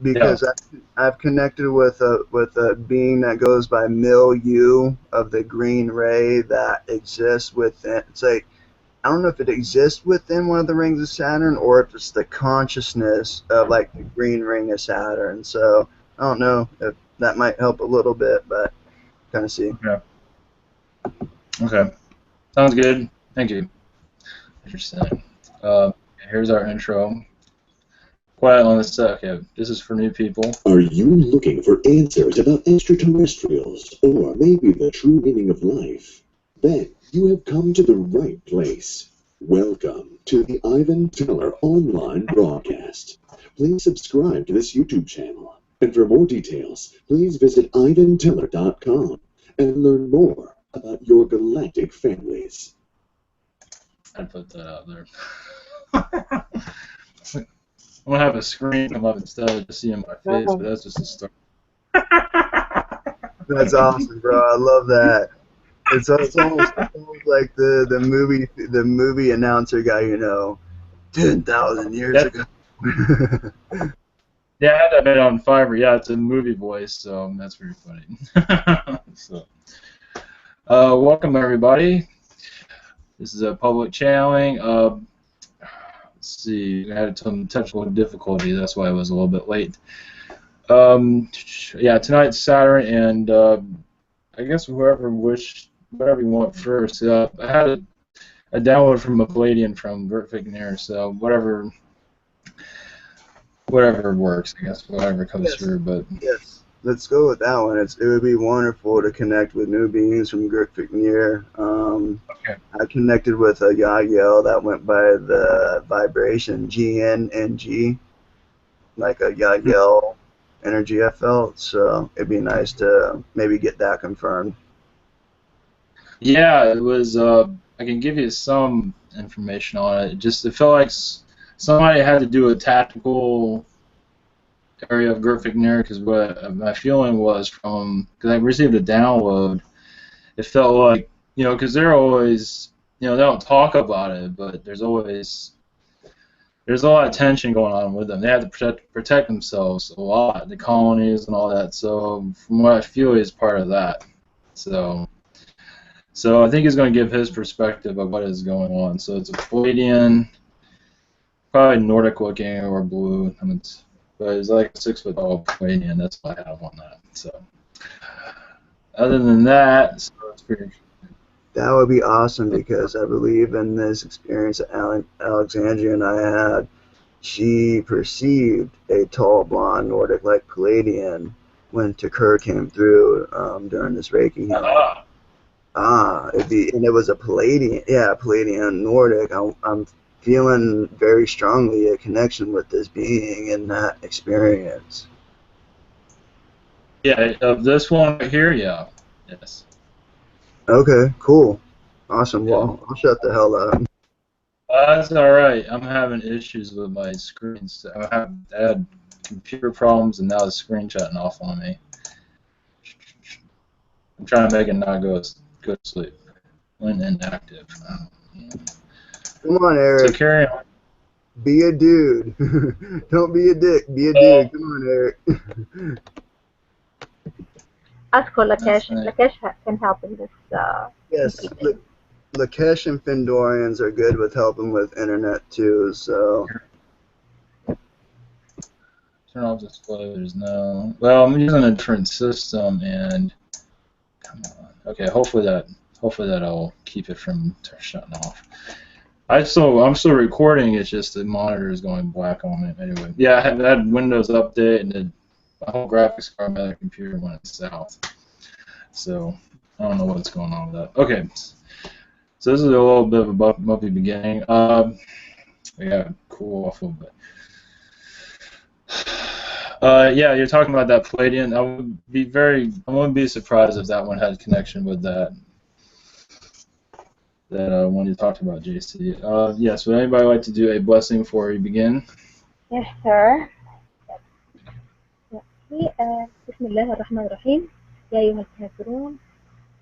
Yeah. because I've connected with a being that goes by milieu of the green ray that exists within. It's like I don't know if it exists within one of the rings of Saturn or if it's the consciousness of like the green ring of Saturn. So I don't know if that might help a little bit, but kind of see. Okay. Okay. Sounds good. Thank you. Interesting. Here's our intro. Quiet on the set. Okay, this is for new people. Are you looking for answers about extraterrestrials, or maybe the true meaning of life? Then you have come to the right place. Welcome to the Ivan Teller online broadcast. Please subscribe to this YouTube channel. And for more details, please visit ivanteller.com and learn more about your galactic families. I'd put that out there. I'm gonna have a screen come up instead of just seeing my face, but that's just a start. That's awesome, bro. I love that. It's almost like the movie announcer guy, 10,000 years ago. Yeah, I had that made on Fiverr. Yeah, it's a movie voice, so that's pretty funny. So, welcome everybody. This is a public channeling. Let's see, I had some technical difficulty. That's why I was a little bit late. Yeah, tonight's Saturn, and I guess whatever you want first. I had a download from a Pleiadian from Gert Vigneer, so whatever works, I guess, whatever comes through. But yes, let's go with that one. It would be wonderful to connect with new beings from Gert Vigneer. okay. I connected with a Yagyel that went by the vibration GNNG, like a Yagyel energy I felt. So it'd be nice to maybe get that confirmed. Yeah, it was. I can give you some information on it. It felt like somebody had to do a tactical area of Gert Vigneer, because what my feeling was because I received a download, it felt like, because they're always, they don't talk about it, but there's a lot of tension going on with them. They have to protect themselves a lot, the colonies and all that. So from what I feel, he's part of that. So I think he's going to give his perspective of what is going on. So it's a Pleiadian, probably Nordic looking or blue. But it's like a 6 foot tall Pleiadian. That's what I have on that. So other than that, so it's pretty interesting. That would be awesome, because I believe in this experience that Alexandria and I had. She perceived a tall, blonde, Nordic-like Pleiadian when Takur came through during this Reiki healing. And it was a Pleiadian, Pleiadian Nordic. I'm feeling very strongly a connection with this being and that experience. Yeah, of this one right here, yeah. Yes. Okay, cool. Awesome. Well, I'll shut the hell up. That's alright. I'm having issues with my screens. I had computer problems, and now the screen shutting off on me. I'm trying to make it not go to sleep when inactive. Come on, Eric. So carry on. Be a dude. Don't be a dick. Be a dude. Come on, Eric. Ask for Lakesh. Lakesh can help in this. Yes, Lakesh and Findorians are good with helping with internet too. So turn off disclosures. No. Well, I'm using a different system, and come on. Okay, hopefully that'll keep it from shutting off. I'm still recording. It's just the monitor is going black on it. Anyway, yeah, I had Windows Update, and my whole graphics card on the computer went south. So I don't know what's going on with that. Okay, so this is a little bit of a bumpy beginning. Yeah, cool off a little bit. Yeah, you're talking about that Pleiadian. I wouldn't be surprised if that one had a connection with that one you talked about, JC. Yes, would anybody like to do a blessing before we begin? Yes, sir. بسم الله الرحمن الرحيم. يا أيها الكافرون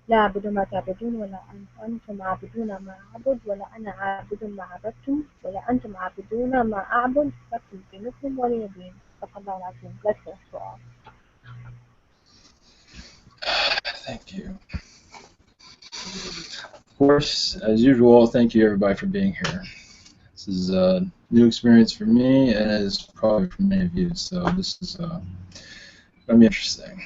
لا أعبد ما تعبدون ولا أنتم عابدون ما أعبد ولا أنا عابد ما عبدتم ولا أنتم عابدون ما أعبد لكم دينكم ولي دين. الله العظيم. Blessings to all. Thank you. Of course, as usual, thank you everybody for being here. This is a new experience for me, and it is probably for many of you, so this is going to be interesting.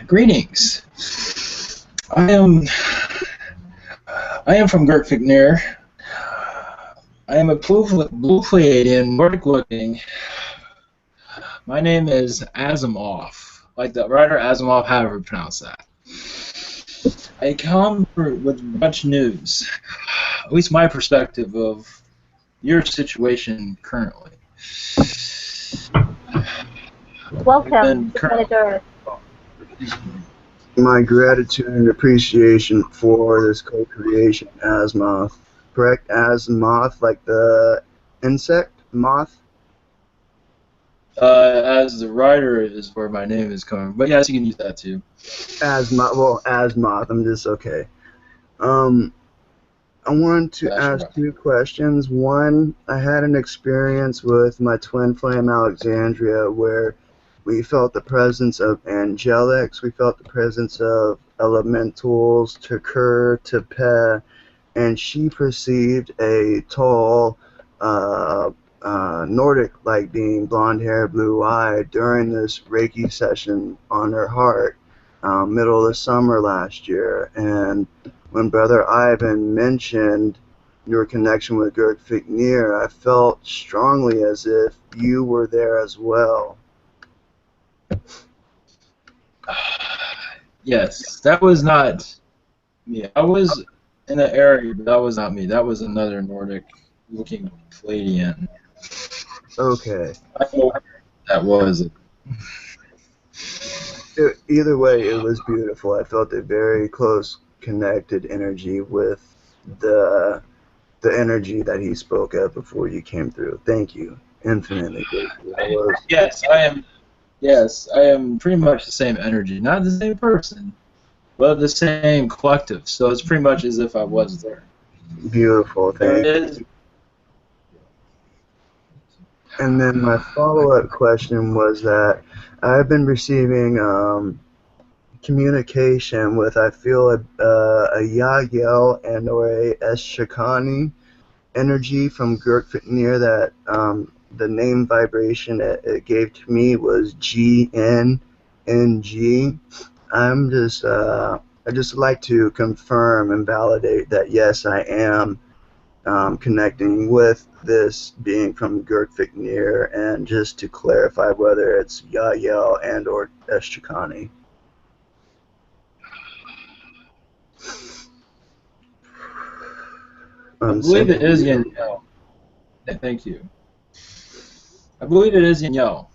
Greetings. I am from Gertfignir. I am a blue Pleiadian, Nordic looking. My name is Asmo, like the writer Asimov, however you pronounce that. I come with much news, at least my perspective of your situation currently. Welcome to planet Earth. My gratitude and appreciation for this co-creation, Asmoth. Correct? Asmoth, like the insect moth? As the writer is where my name is coming, but yes, you can use that too. Asmoth. I'm just okay. I wanted to ask two questions. One, I had an experience with my twin flame Alexandria where we felt the presence of angelics, we felt the presence of elementals, Takur, Tepe, and she perceived a tall, Nordic-like being, blonde hair, blue eyed, during this Reiki session on her heart, middle of the summer last year. And when Brother Ivan mentioned your connection with Gertfignir, I felt strongly as if you were there as well. Yes, that was not me. I was in the area, but that was not me. That was another Nordic-looking Pleiadian. Okay. I know that was it. Either way, it was beautiful. I felt a very close, connected energy with the energy that he spoke of before you came through. Thank you. Infinitely grateful. That was Yes, I am. Yes, I am pretty much the same energy, not the same person, but the same collective. So it's pretty much as if I was there. beautiful. There Thank you. is. And then my follow-up question was that I've been receiving communication with, I feel, a Yagyel and or a Eshakani energy from Gurkfitnir that the name vibration it gave to me was GNNG. I just like to confirm and validate that yes, I am connecting with this being from Gurkfitnir, and just to clarify whether it's Yael and or Eshakani. I believe it is Yin Yo. Thank you. I believe it is Yin Yo.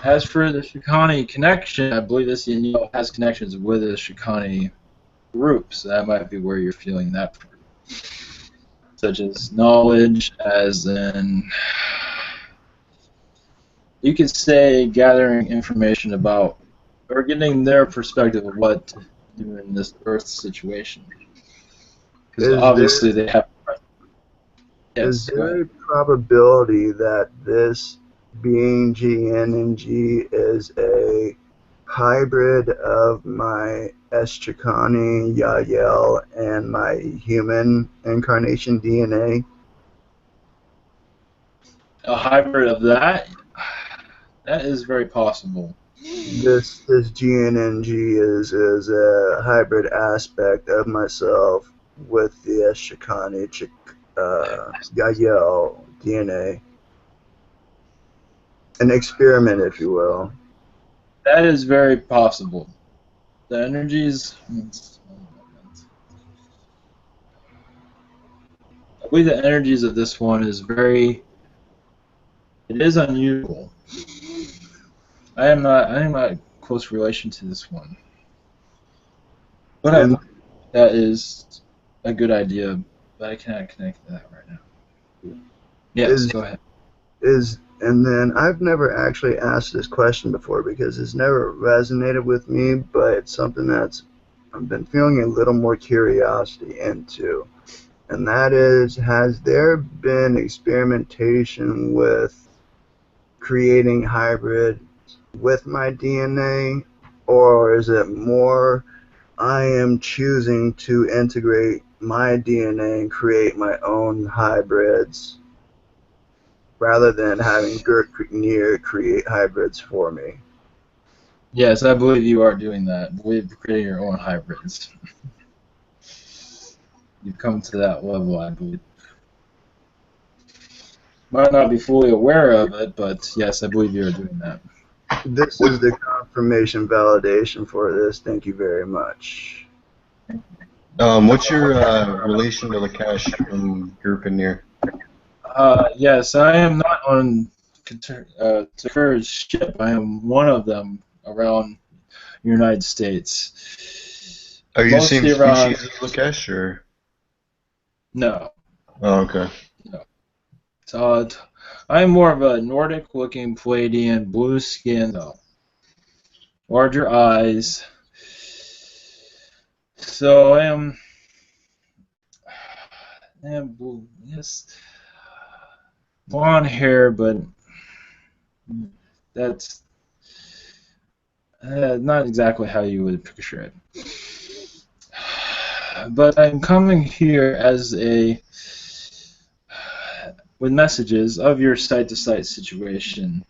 As for the Shikani connection, I believe this Yin Yo has connections with the Shikani group, so that might be where you're feeling that from. Such as knowledge, as in, you could say gathering information about, or getting their perspective of what to do in this Earth situation. Because obviously they have. Yes, is there a probability that this being GN and G is a hybrid of my Eschakani, Yael, and my human incarnation DNA? A hybrid of that? That is very possible. This GNNG is a hybrid aspect of myself with the Eshakani Yael DNA. An experiment, if you will. That is very possible. The energies. I believe the energies of this one is very. It is unusual. I am not close relation to this one. But that is a good idea, but I cannot connect to that right now. Yes, go ahead. And then I've never actually asked this question before because it's never resonated with me, but it's something that's I've been feeling a little more curiosity into. And that is, has there been experimentation with creating hybrid with my DNA, or is it more I am choosing to integrate my DNA and create my own hybrids rather than having Gurknir create hybrids for me? Yes, I believe you are doing that. I believe you're creating your own hybrids. You've come to that level, I believe. Might not be fully aware of it, but yes, I believe you are doing that. This is the confirmation validation for this. Thank you very much. What's your relation to Lakash from Gurknir? Yes, I am not on Takur's ship. I am one of them around the United States. Are you the same species around... as Lakash, or? No. Oh, okay. No. So, I'm more of a Nordic-looking Pleiadian, blue skin, though. Larger eyes. So I am blue. Yes. Blonde hair, but that's not exactly how you would picture it. But I'm coming here as with messages of your site-to-site situation,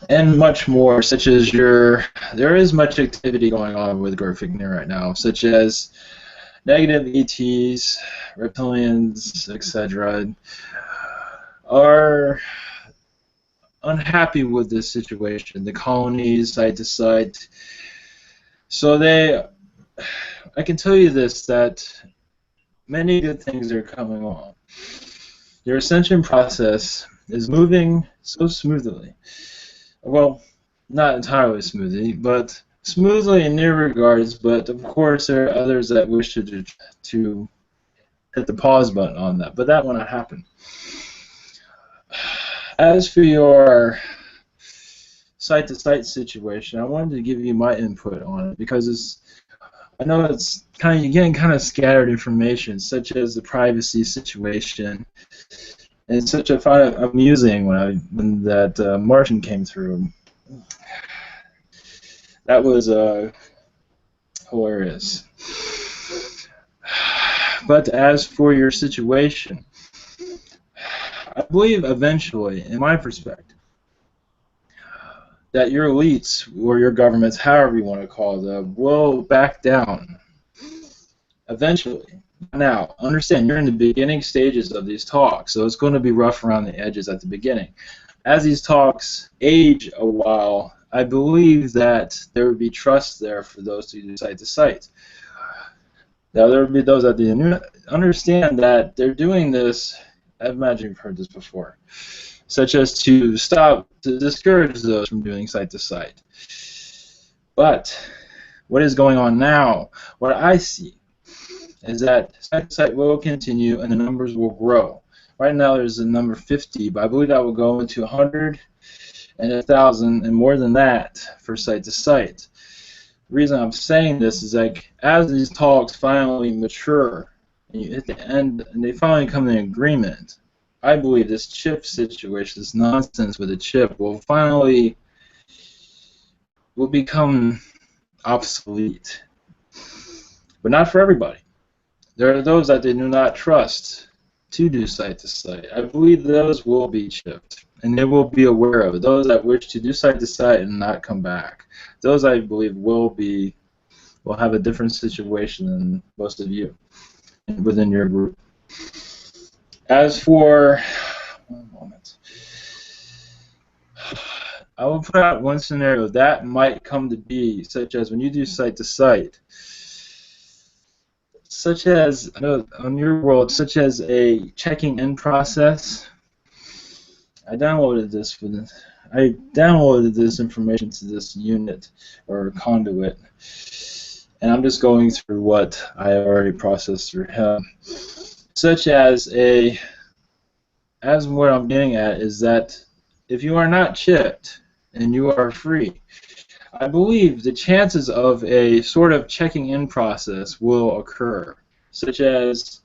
and much more, such as there is much activity going on with Gurknir right now, such as negative ETs, reptilians, etc., are unhappy with this situation, the colonies, site to site. So I can tell you this, that many good things are coming along. Your ascension process is moving so smoothly. Well, not entirely smoothly in near regards, but of course there are others that wish to hit the pause button on that, but that will not happen. As for your site-to-site situation, I wanted to give you my input on it because I know it's you're getting kind of scattered information, such as the privacy situation, and I find it amusing when that Martian came through. That was hilarious. But as for your situation, I believe eventually, in my perspective, that your elites or your governments, however you want to call them, will back down eventually. Now, understand, you're in the beginning stages of these talks, so it's going to be rough around the edges at the beginning. As these talks age a while, I believe that there would be trust there for those to do site to site. Now, there would be those that didn't understand that they're doing this. I imagine you've heard this before, such as to discourage those from doing site to site. But what is going on now, what I see, is that site to site will continue and the numbers will grow. Right now there's the number 50, but I believe that will go into 100 and 1,000 and more than that for site to site. The reason I'm saying this is as these talks finally mature and you hit the end and they finally come to an agreement, I believe this chip situation, this nonsense with the chip, will become obsolete. But not for everybody. There are those that they do not trust to do site to site. I believe those will be chipped, and they will be aware of it. Those that wish to do site to site and not come back. Those I believe will have a different situation than most of you within your group. As for, one moment, I will put out one scenario that might come to be, such as when you do site to site, such as on your world, such as a checking in process. I downloaded this information to this unit or conduit, and I'm just going through what I already processed through him. Such as what I'm getting at is that if you are not chipped and you are free, I believe the chances of a sort of checking in process will occur, such as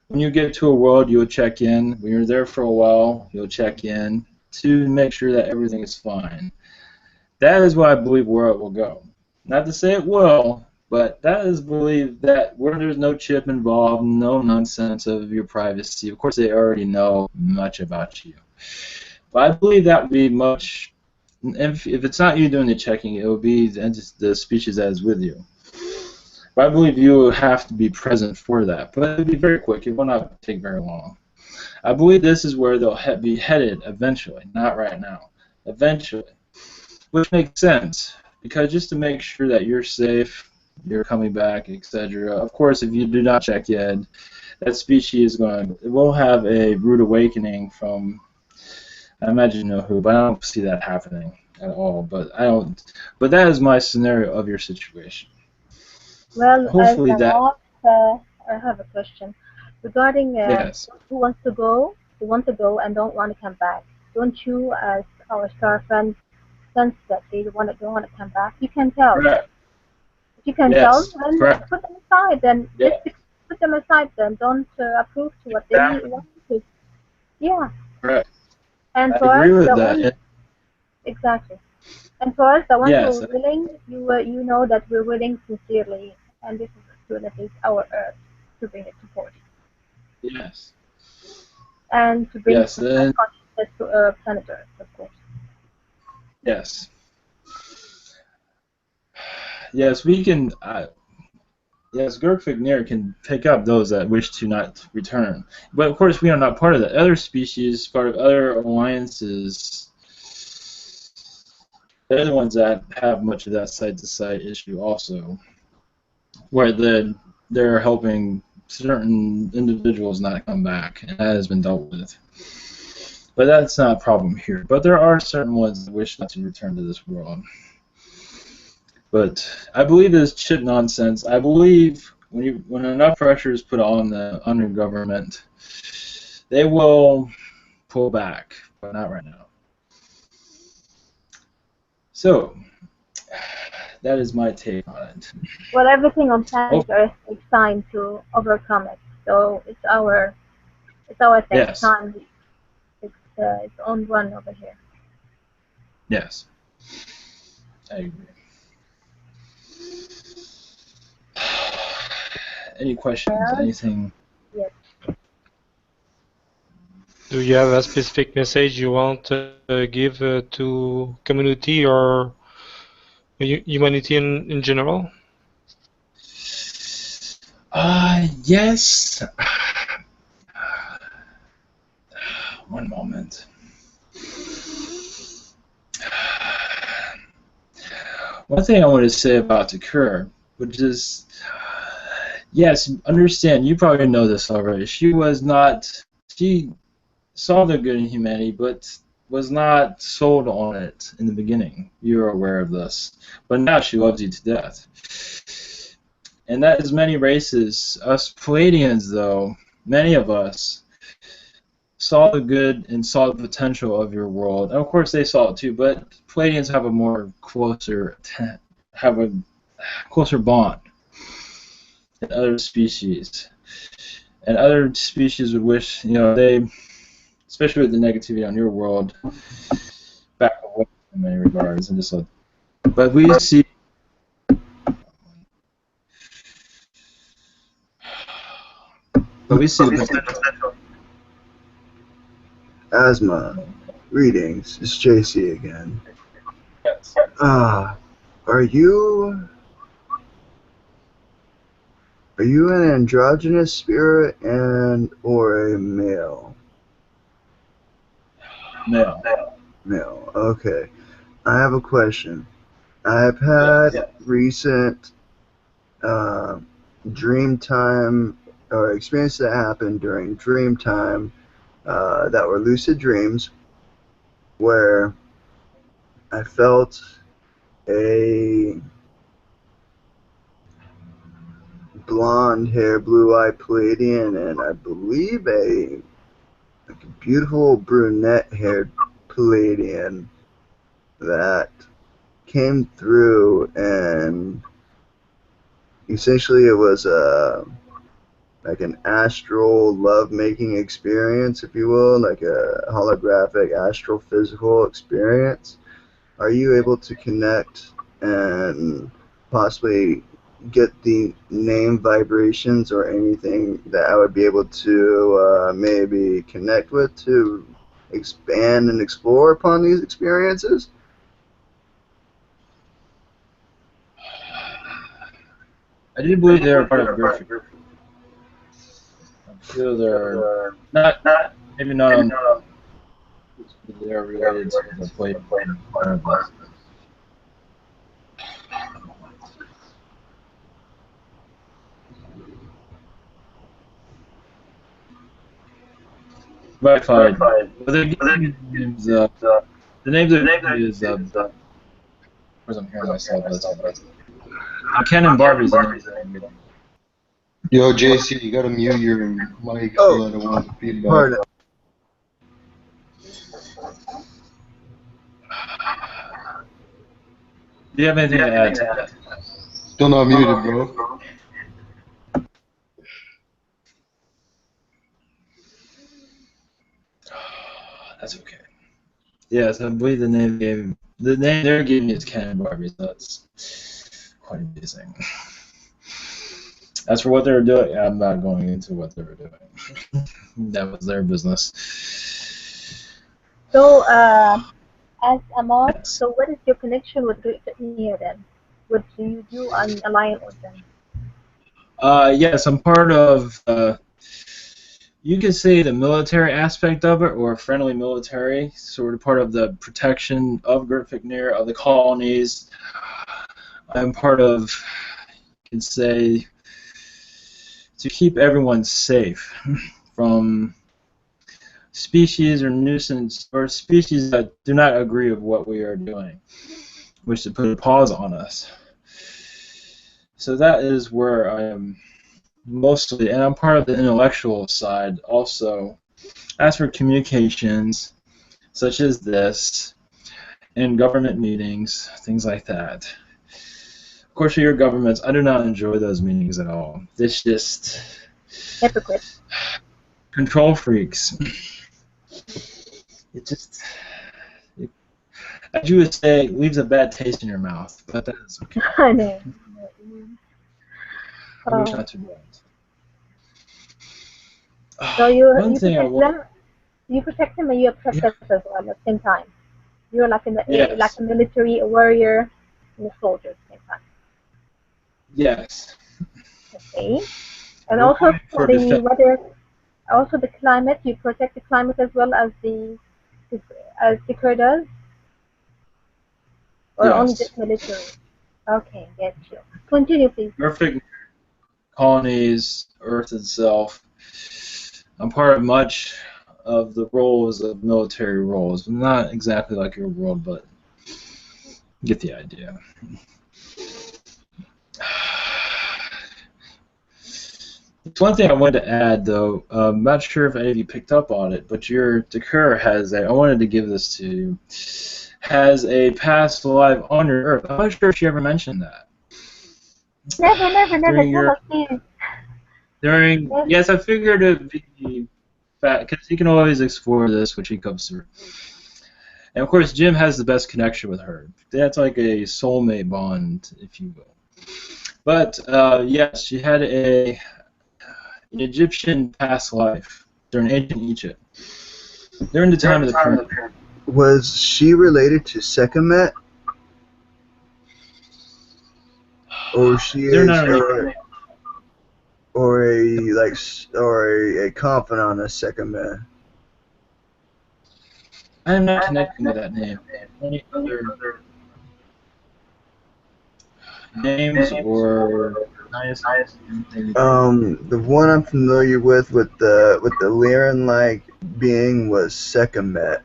when you get to a world, you'll check in. When you're there for a while, you'll check in to make sure that everything is fine. That is what I believe where it will go. Not to say it will, but that is believe that where there's no chip involved, no nonsense of your privacy. Of course, they already know much about you. But I believe that would be much. If it's not you doing the checking, it will be the species that is with you. But I believe you will have to be present for that. But it will be very quick. It will not take very long. I believe this is where they'll be headed eventually, not right now. Eventually. Which makes sense, because just to make sure that you're safe, you're coming back, etc. Of course, if you do not check yet, that species will have a rude awakening from, I imagine you know who, but I don't see that happening at all. But that is my scenario of your situation. Well, Hopefully I have a question regarding yes. who want to go and don't want to come back. Don't you, as our star friends, sense that they don't want to come back? You can tell. Correct. You can Yes. tell and Correct. put them aside. Then Yeah. just put them aside. Then don't approve to what they want to. Yeah. Correct. And I for agree us, with that. exactly. And for us, the ones Yes. who are willing, you know that we're willing sincerely, and this is to elevate our Earth, to bring it to 40, Yes. and to bring Yes. consciousness to planet Earth, of course. Yes. Yes, we can. Yes, Gurkvignir can pick up those that wish to not return. But of course, we are not part of that. Other species, part of other alliances, they're the ones that have much of that site-to-site issue also, where they're helping certain individuals not come back, and that has been dealt with. But that's not a problem here. But there are certain ones that wish not to return to this world. But I believe this chip nonsense. I believe when enough pressure is put on the under government, they will pull back, but not right now. So that is my take on it. Well, everything on planet Earth takes time to overcome it. So it's our thing. Yes. Time. It's on run over here. Yes. I agree. Any questions? Anything? Yes. Do you have a specific message you want to give to community or humanity in general? Yes. One moment. One thing I want to say about Takura, which is, yes, understand, you probably know this already. She saw the good in humanity, but was not sold on it in the beginning. You're aware of this. But now she loves you to death. And that is many races. Us Pleiadians, though, many of us, saw the good and saw the potential of your world. And of course they saw it too, but Pleiadians have a closer bond than other species. And other species would wish, especially with the negativity on your world, back away in many regards, and just but we see the potential. Asmo, greetings. It's JC again. Yes. Are you an androgynous spirit or a male? Male. Male. Okay. I have a question. I've had recent dream time or experiences that happened during dream time that were lucid dreams where I felt a blonde-haired, blue-eyed Pleiadian and I believe a beautiful brunette-haired Pleiadian that came through, and essentially it was like an astral love-making experience, if you will, like a holographic astrophysical experience. Are you able to connect and possibly get the name vibrations or anything that I would be able to maybe connect with to expand and explore upon these experiences? I do believe they're part of a group. I feel they're not maybe not on, but they're related to the Pleiadian part of this. Wi-Fi. The names is of course I'm hearing myself. Ken and Barbie's the name. Yo, JC, you gotta mute your mic so I don't want the feedback. Pardon. Do you have anything to add to that? Still not muted, bro. That's okay. Yes, I believe the name they're giving me is Ken and Barbie. So that's quite amazing. As for what they were doing, I'm not going into what they were doing. That was their business. So, as a mom, so what is your connection with Gynan then? What do you do and align with them? Yes, I'm part of, you could say the military aspect of it, or friendly military, sort of part of the protection of Gurfiknir, of the colonies. I'm part of, you could say, to keep everyone safe from species or nuisance or species that do not agree with what we are doing, which to put a pause on us. So that is where I am mostly, and I'm part of the intellectual side also. As for communications, such as this, in government meetings, things like that. Of course, for your governments, I do not enjoy those meetings at all. It's just Hypocrites. control freaks. It just, as you would say, leaves a bad taste in your mouth, but that is okay. I know. I wish not to do that. So you One thing I protect want. them. You protect them, and you protect us as well at the same time. You're like in the Yes. like a military, a warrior, and a soldier at the same time. Yes. Okay. And We're also fighting for for the defense. weather, also the climate. You protect the climate as well as the Secure does, or only Yes. just military. Okay, get you. Continue, please. Perfect colonies, Earth itself. I'm part of much of the roles of military roles. Not exactly like your world, but you get the idea. It's one thing I wanted to add, though. I'm not sure if any of you picked up on it, but your Dakar has a. I wanted to give this to you. Has a past life on your Earth. I'm not sure if you ever mentioned that. Never. During Tell your us, please. during yes, I figured it'd be fat because you can always explore this, which he comes through. And of course, Jim has the best connection with her. That's like a soulmate bond, if you will. But yes, she had an Egyptian past life during ancient Egypt, during the time of the pyramid. Was she related to Sekhmet? Or she They're is, not really. or a confidant of Sekhmet? I am not connecting with that name. Any other names or anything? The one I'm familiar with the Lyran-like being was Sekhmet.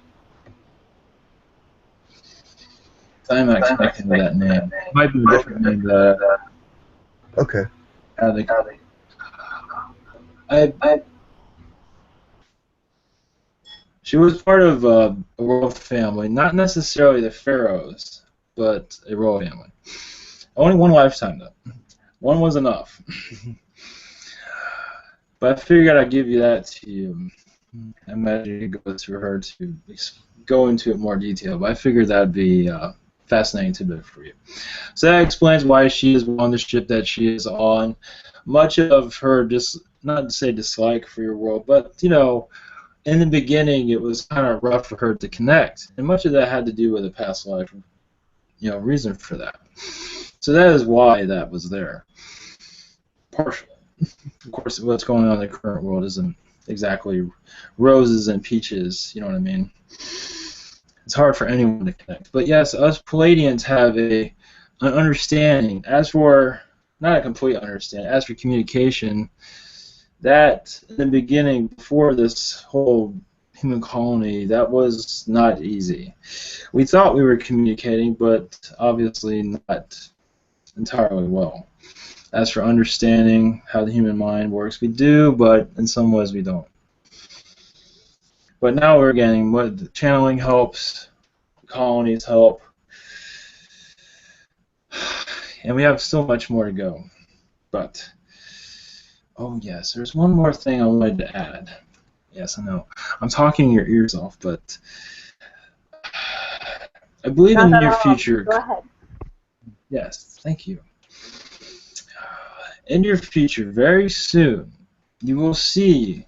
I'm not connecting with that name. It might be a different name that Okay. She was part of a royal family, not necessarily the pharaohs, but a royal family. Only one lifetime, though. One was enough. But I figured I'd give you that to you. I imagine you could go through her to go into it more detail, but I figured that'd be fascinating tidbit for you. So that explains why she is on the ship that she is on. Much of her, not to say dislike for your world, but, you know, in the beginning it was kind of rough for her to connect. And much of that had to do with a past life, you know, reason for that. So that is why that was there. Partially. Of course, what's going on in the current world isn't exactly roses and peaches, you know what I mean? It's hard for anyone to connect. But yes, us Pleiadians have an understanding. As for, not a complete understanding, as for communication, that in the beginning, before this whole human colony, that was not easy. We thought we were communicating, but obviously not entirely well. As for understanding how the human mind works, we do, but in some ways we don't. But now we're getting what channeling helps, colonies help, and we have still much more to go. But, oh yes, there's one more thing I wanted to add. Yes, I know. I'm talking your ears off, but I believe in the near future. Go ahead. Yes, thank you. In your future, very soon, you will see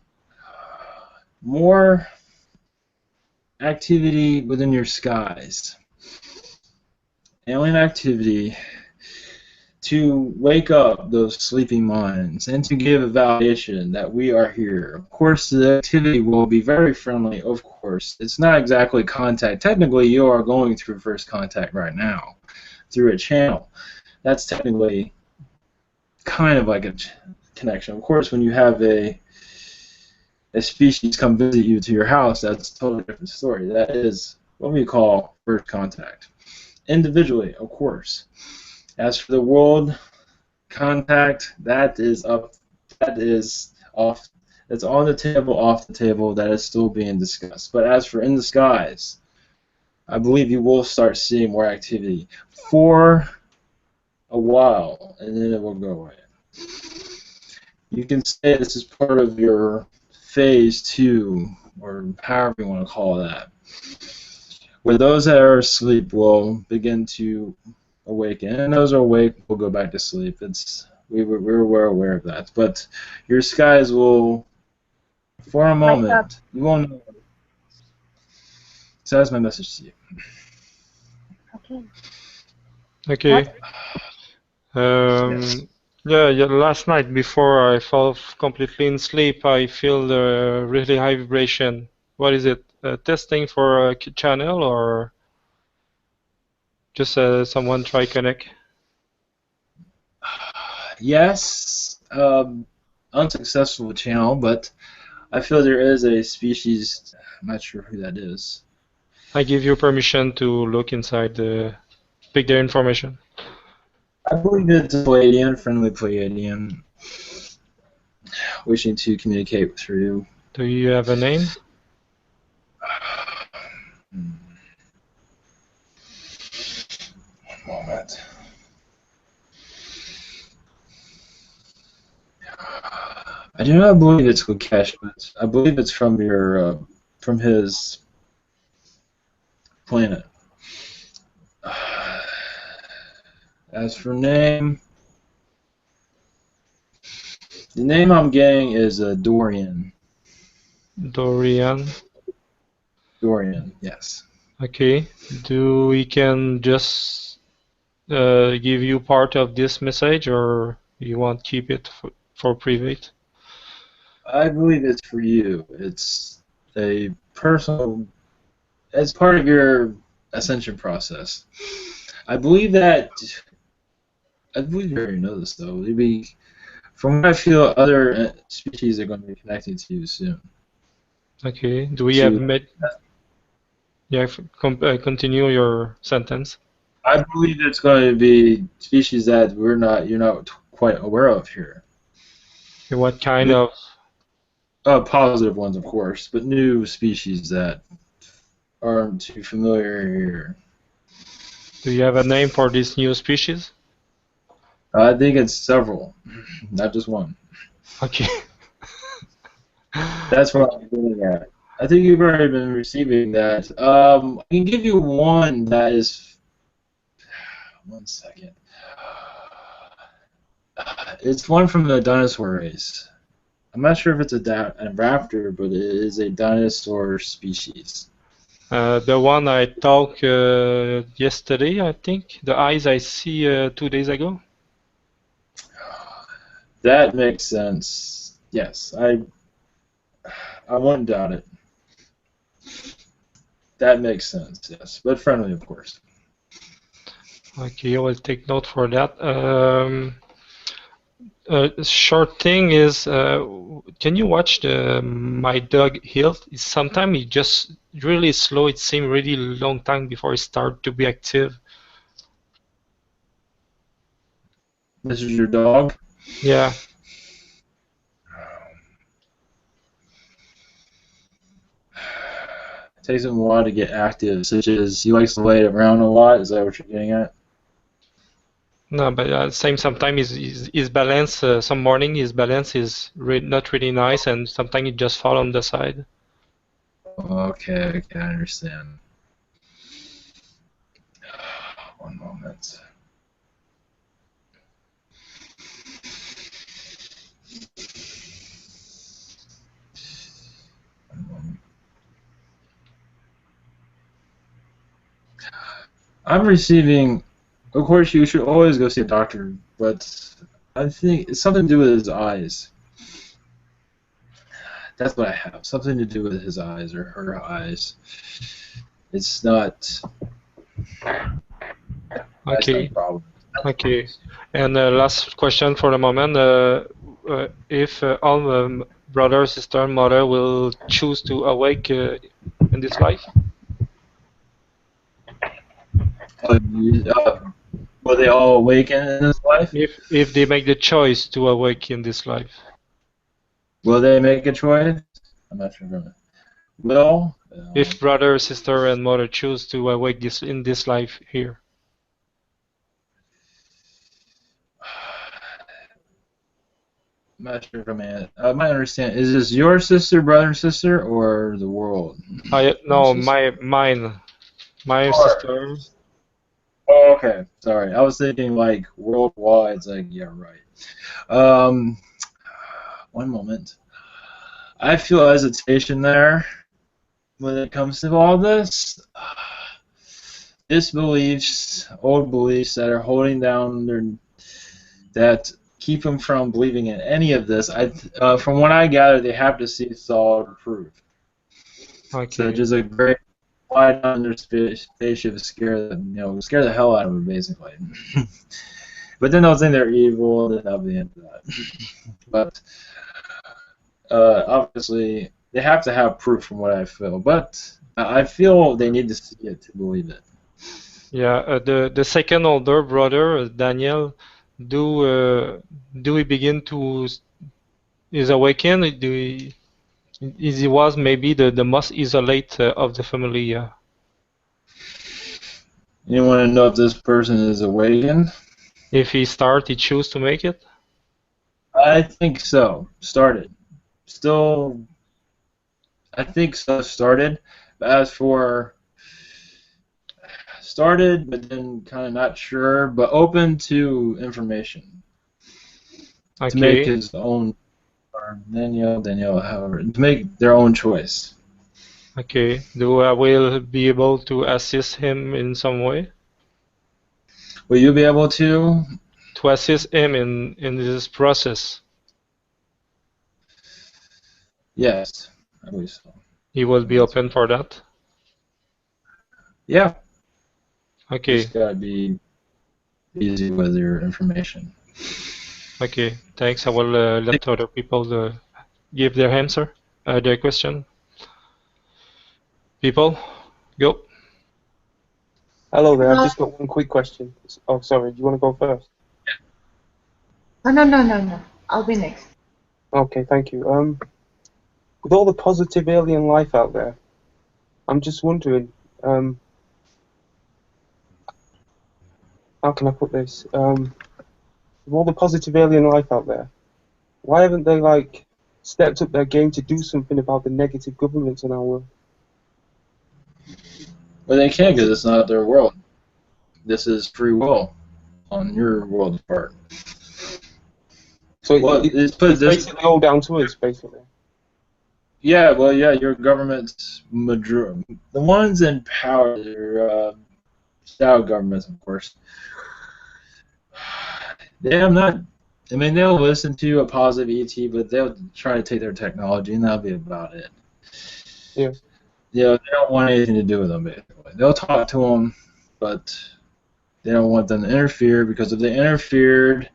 more activity within your skies. Alien activity to wake up those sleeping minds and to give a validation that we are here. Of course, the activity will be very friendly, of course. It's not exactly contact. Technically, you are going through first contact right now through a channel. That's technically kind of like a connection. Of course, when you have a a species come visit you to your house, that's a totally different story. That is what we call first contact. Individually, of course. As for the world contact, that is up. That is off. It's on the table, off the table. That is still being discussed. But as for in the skies, I believe you will start seeing more activity for a while, and then it will go away. You can say this is part of your phase 2, or however you want to call that, where those that are asleep will begin to awaken, and those who are awake will go back to sleep. We're aware of that. But your skies will, for a moment, you won't know. So that's my message to you. Okay. Okay. Yes. Yeah, last night before I fall completely in sleep, I feel the really high vibration. What is it? Testing for a channel or just someone try connect? Yes, unsuccessful channel, but I feel there is a species. I'm not sure who that is. I give you permission to look inside pick their information. I believe it's a Pleiadian, friendly Pleiadian, wishing to communicate with you. Do you have a name? One moment. I do not believe it's Lukesh, but I believe it's from your from his planet. As for name, the name I'm getting is Dorian. Dorian. Dorian, yes. Okay. Do we can just give you part of this message, or you want to keep it for private? I believe it's for you. It's a personal. It's part of your ascension process. I believe that. I believe you already know this, though. Maybe, from what I feel, other species are going to be connecting to you soon. Okay. Do we have met? Yeah. Continue your sentence. I believe it's going to be species that you're not quite aware of here. Okay, what kind of? Positive ones, of course, but new species that aren't too familiar here. Do you have a name for this new species? I think it's several, not just one. Okay. That's what I'm getting at. I think you've already been receiving that. I can give you one that is. 1 second. It's one from the dinosaur race. I'm not sure if it's a raptor, but it is a dinosaur species. The one I talked yesterday, I think. The eyes I see 2 days ago. That makes sense. Yes, I wouldn't doubt it. That makes sense, yes. But friendly, of course. Okay, I will take note for that. Short thing is, can you watch my dog Hilt? Sometimes he just really slow. It seems really long time before he start to be active. This is your dog? Yeah. It takes him a while to get active, such as he likes to lay around a lot. Is that what you're getting at? No, but same sometimes his balance. Some morning his balance is not really nice, and sometimes it just fall on the side. Okay, I understand. One moment. I'm receiving. Of course, you should always go see a doctor, but I think it's something to do with his eyes. That's what I have. Something to do with his eyes or her eyes. It's not. Okay. Problem. Okay. And last question for the moment. If all brother, sister, and mother will choose to awake in this life? Will they all awaken in this life? If they make the choice to awake in this life. Will they make a choice? I'm not sure. Will? If brother, sister, and mother choose to awake in this life here. I'm not sure if I might understand. Is this your sister, brother, and sister, or the world? No, mine sister. Oh, okay. Sorry, I was thinking like worldwide. It's like, yeah, right. One moment. I feel hesitation there when it comes to all this. Disbeliefs, old beliefs that are holding down that keep them from believing in any of this. From what I gather, they have to see solid proof. Okay. So just a great fly down their spaceship, scare the hell out of them, basically. But then they'll think they're evil, and then that'll be the end of that. But obviously, they have to have proof from what I feel. But I feel they need to see it to believe it. Yeah, the second older brother, Daniel, do we begin to is awakened? He was maybe the most isolate of the family. Yeah. You want to know if this person is awakened? If he choose to make it? I think so. Started. Still, I think so. Started. As for started, but then kind of not sure, but open to information. Okay. To make his own, or Danielle, however, to make their own choice. Okay. Do I will be able to assist him in some way? Will you be able to? To assist him in this process? Yes, I believe so. He will be open for that? Yeah. Okay. Just gotta be easy with your information. Okay, thanks. I will let other people give their answer, their question. People, go. Hello there. I've just got one quick question. Oh, sorry. Do you want to go first? Oh, no. I'll be next. Okay, thank you. With all the positive alien life out there, I'm just wondering, how can I put this? With all the positive alien life out there, why haven't they like stepped up their game to do something about the negative governments in our world? Well, they can't because it's not their world. This is free will on your world's part. So it's basically all down to us, basically. Yeah, well, yeah, your government's the ones in power, they're shadow governments, of course. They'll listen to a positive ET, but they'll try to take their technology, and that'll be about it. Yeah. Yeah, they don't want anything to do with them, basically. They'll talk to them, but they don't want them to interfere, because if they interfered,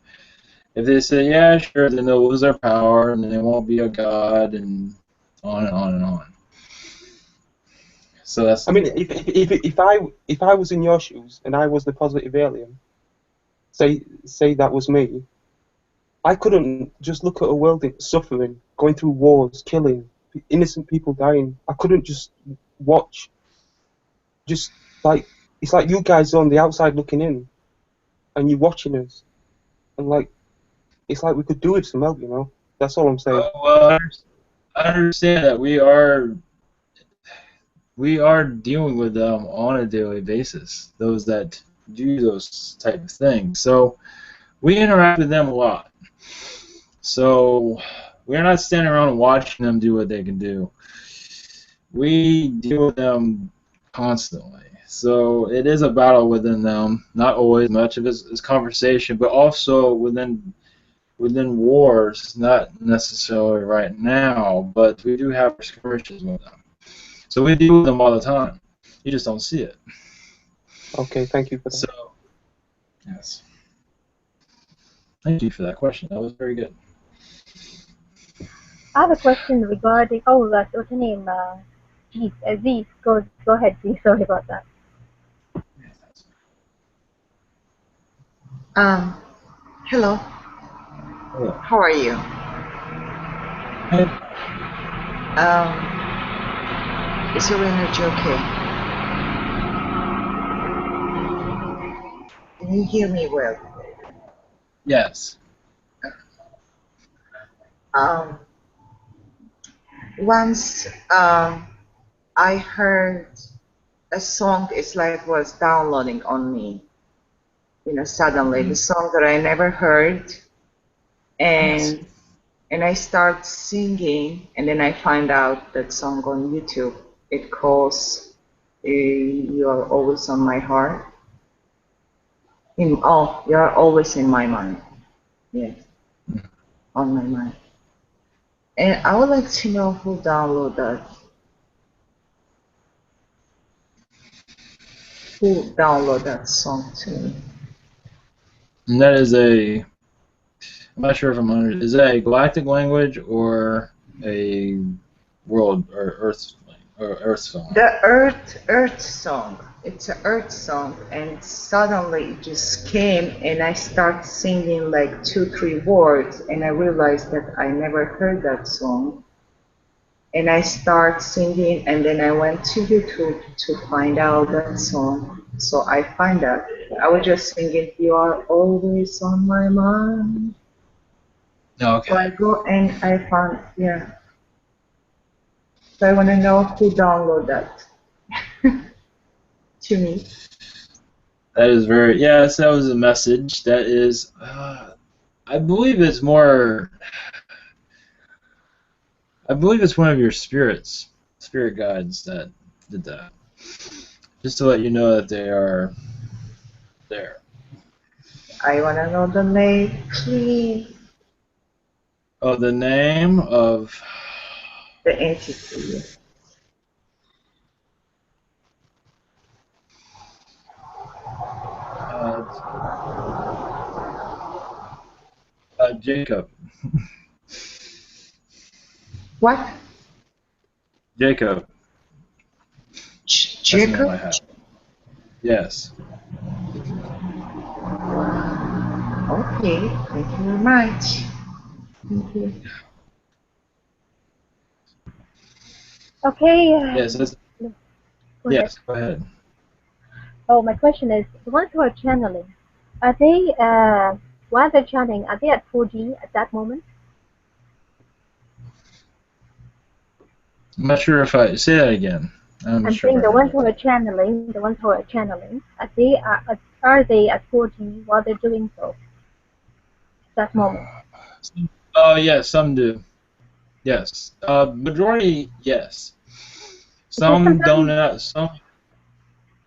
if they say, yeah, sure, then they'll lose their power, and then they won't be a god, and on and on and on. So that's. I mean, if I was in your shoes and I was the positive alien, say that was me, I couldn't just look at a world suffering, going through wars, killing, innocent people dying. I couldn't just watch. Just like it's like you guys on the outside looking in, and you're watching us, and like it's like we could do with some help, you know. That's all I'm saying. Well, I understand that we are dealing with them on a daily basis. Those that do those type of things. So we interact with them a lot. So we're not standing around watching them do what they can do. We deal with them constantly. So it is a battle within them. Not always. Much of it is conversation, but also within wars. Not necessarily right now, but we do have skirmishes with them. So we deal with them all the time. You just don't see it. Okay, thank you for that. So, yes. Thank you for that question. That was very good. I have a question regarding. Oh, that's what's her name? Z. Go ahead, Z. Sorry about that. Hello. Hello. How are you? Hey. Is your energy okay? Can you hear me well? Yes. Once I heard a song, it's like was downloading on me. You know, suddenly the song that I never heard, and Yes. and I start singing, and then I find out that song on YouTube. It calls "You Are Always on My Heart." You are always in my mind. Yes, on my mind. And I would like to know who downloaded that. Who downloaded that song to me? And that is a. I'm not sure if I'm under. Is that a galactic language or a world or Earth song? The Earth song. It's an Earth song, and suddenly it just came, and I start singing like 2, 3 words, and I realized that I never heard that song. And I start singing, and then I went to YouTube to find out that song. So I find out. I was just singing, "You Are Always on My Mind." Oh, So I okay. go and I found, yeah. So I want to know who downloaded that to me. That is very. Yes, that was a message. That is. I believe it's more. I believe it's one of your spirit guides that did that. Just to let you know that they are there. I want to know the name, please. Oh, the name of. The entity. Jacob. What? Jacob. That's the name Jacob? I have. Yes. Okay, thank you very much. Thank you. Okay. Yes. That's, No, go ahead. yes. Go ahead. Oh, my question is, the ones who are channeling, are they, while they're channeling, are they at 4D at that moment? I'm not sure if I say that again. I'm not I'm sure if saying I the heard ones that. who are channeling, are they at 4D while they're doing so at that moment? Oh, yes. Some do. Yes. Majority, yes. Because Some don't. sometimes, Some.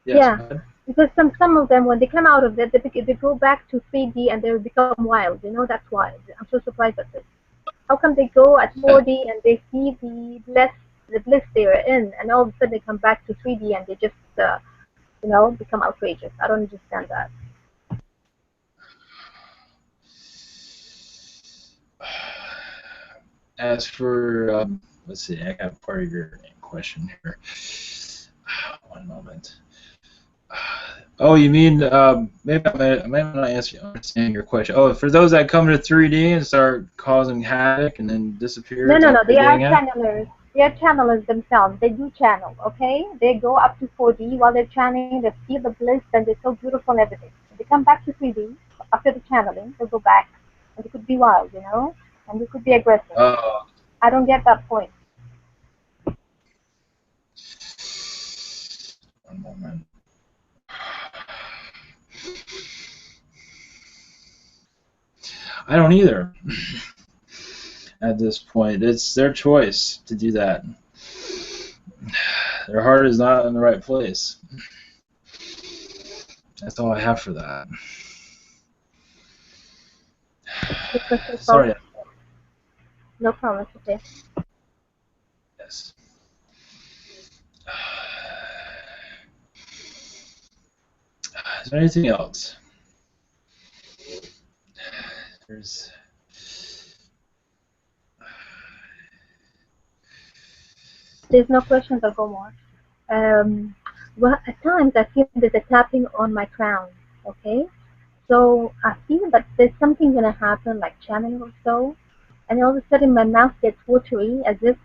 Yes. yeah, Go ahead. because some of them, when they come out of that, they go back to 3D and they become wild. You know, that's why. I'm so surprised at this. How come they go at Yes. 4D and they see the bliss they are in, and all of a sudden they come back to 3D and they just, become outrageous? I don't understand that. As for, let's see, I got part of your question here. One moment. Oh, you mean maybe I might not understand your question. Oh, for those that come to 3D and start causing havoc and then disappear, No, is no, that no. what you're They are getting at? channelers. They are channelers themselves. They do channel, okay? They go up to 4D while they're channeling. They feel the bliss and they're so beautiful and everything. When they come back to 3D after the channeling. They'll go back and they could be wild, and they could be aggressive. Oh, I don't get that point. one moment. I don't either. At this point, it's their choice to do that. Their heart is not in the right place. That's all I have for that. The crystal ball. Sorry. No problem. It's okay. Yes. Is there anything else? There's. there's no questions, I'll go more. Well, at times I feel there's a tapping on my crown. Okay, so I feel that there's something gonna happen, like channeling or so, and all of a sudden my mouth gets watery, as if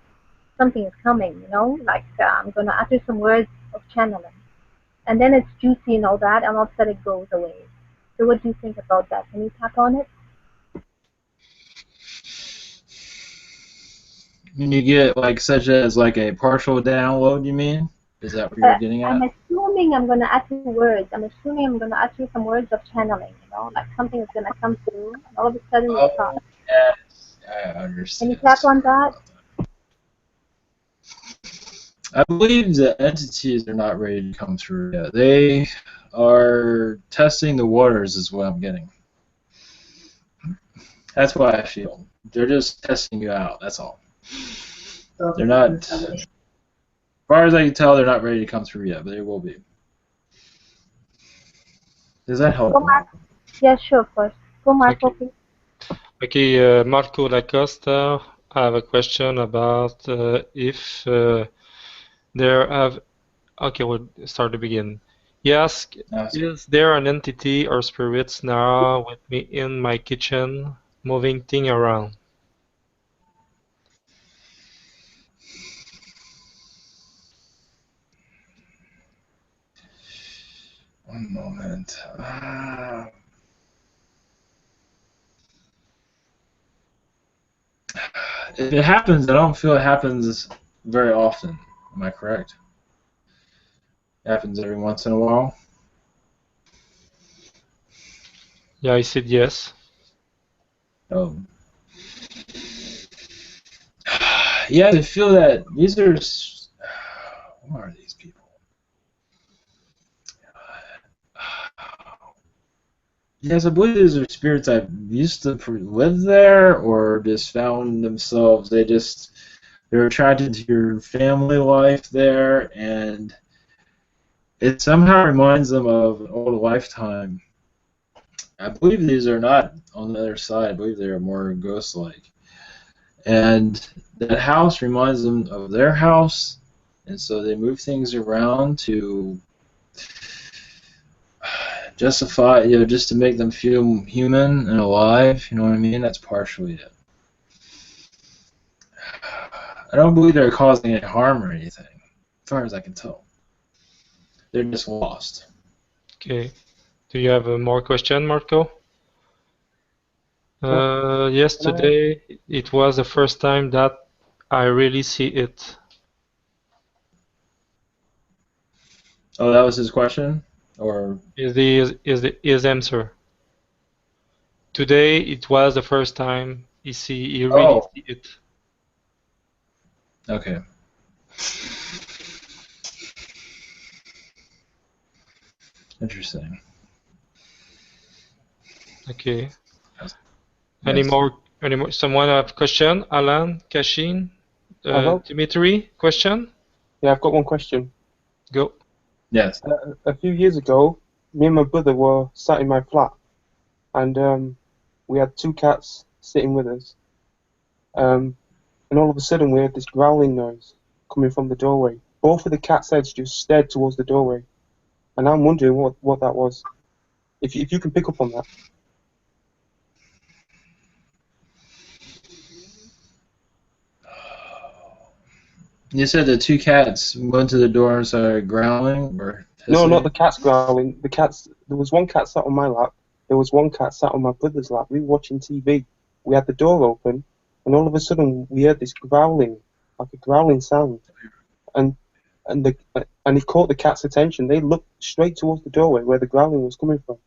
something is coming. Like I'm gonna utter some words of channeling, and then it's juicy and all that, and all of a sudden it goes away. So what do you think about that? Can you tap on it? When you get like such as like a partial download, you mean? Is that what you're getting I'm at? assuming I'm gonna utter words. I'm assuming I'm gonna utter some words of channeling. Like something is gonna come through, and all of a sudden it Oh, stops. yes, I Can understand. you tap on that? I believe the entities are not ready to come through yet. They are testing the waters, is what I'm getting. That's why I feel. They're just testing you out, that's all. They're not, as far as I can tell, they're not ready to come through yet, but they will be. Does that help? Go, Mark. Yeah, sure, of course. Go, Marco, Okay. please. Okay, Marco Lacosta, I have a question about if there have. Okay, we'll start to begin. He asked, is there an entity or spirits now with me in my kitchen, moving thing around? One moment. If it happens, I don't feel it happens very often. Am I correct? It happens every once in a while. Yeah, I said yes. Oh. Yeah, I feel that these are. Who are these people? Yes, I believe these are spirits that used to live there or just found themselves. They're attracted to your family life there, and it somehow reminds them of an old lifetime. I believe these are not on the other side. I believe they are more ghost-like. And that house reminds them of their house, and so they move things around to justify, just to make them feel human and alive. You know what I mean? That's partially it. I don't believe they're causing any harm or anything, as far as I can tell. They're just lost. Okay. Do you have more question, Marco? Yes, today it was the first time that I really see it. Oh, that was his question? Or Is his answer. Today it was the first time he really see it. Okay. Interesting. Okay. Yes. Any more? Someone have question? Alan, Kashin, Dimitri, question? Yeah, I've got one question. Go. Yes. A few years ago, me and my brother were sat in my flat, and we had two cats sitting with us. And all of a sudden, we heard this growling noise coming from the doorway. Both of the cats' heads just stared towards the doorway, and I'm wondering what that was. If you can pick up on that. You said the two cats went to the door and started growling, or No, not the cats growling. The cats. There was one cat sat on my lap. There was one cat sat on my brother's lap. We were watching TV. We had the door open, and all of a sudden we heard this growling, like a growling sound, and it caught the cat's attention. They looked straight towards the doorway where the growling was coming from.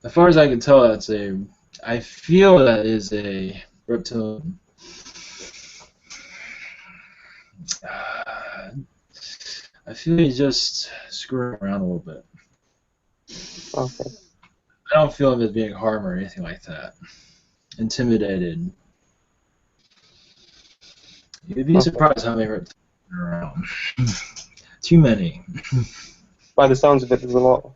As far as I can tell, I feel that is a reptilian. I feel he's just screwing around a little bit. Okay. I don't feel him as being harmed or anything like that. Intimidated. You'd be surprised how many reptilians are around. Too many. By the sounds of it, there's a lot.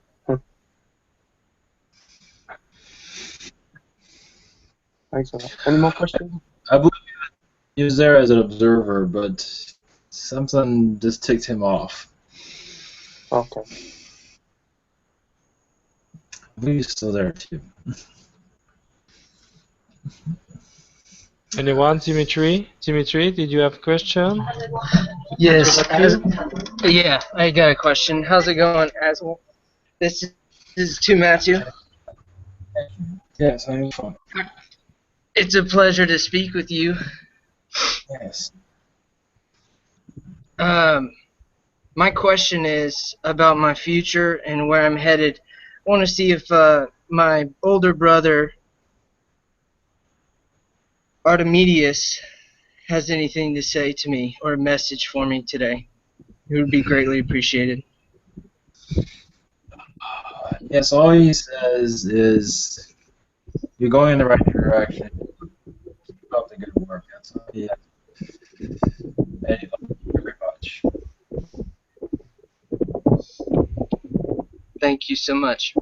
Thanks a lot. Any more questions? I believe he was there as an observer, but something just ticked him off. Okay. I believe he's still there too. Anyone? Dimitri? Dimitri, did you have a question? Yes. Yeah, I got a question. How's it going, Asmo? This is to Matthew. Yes, I'm fine. It's a pleasure to speak with you. Yes. My question is about my future and where I'm headed. I want to see if my older brother, Artemidius, has anything to say to me or a message for me today. It would be greatly appreciated. Yes, all he says is you're going in the right direction. Keep up the good work. That's all he has. And he loves you very much. Thank you so much.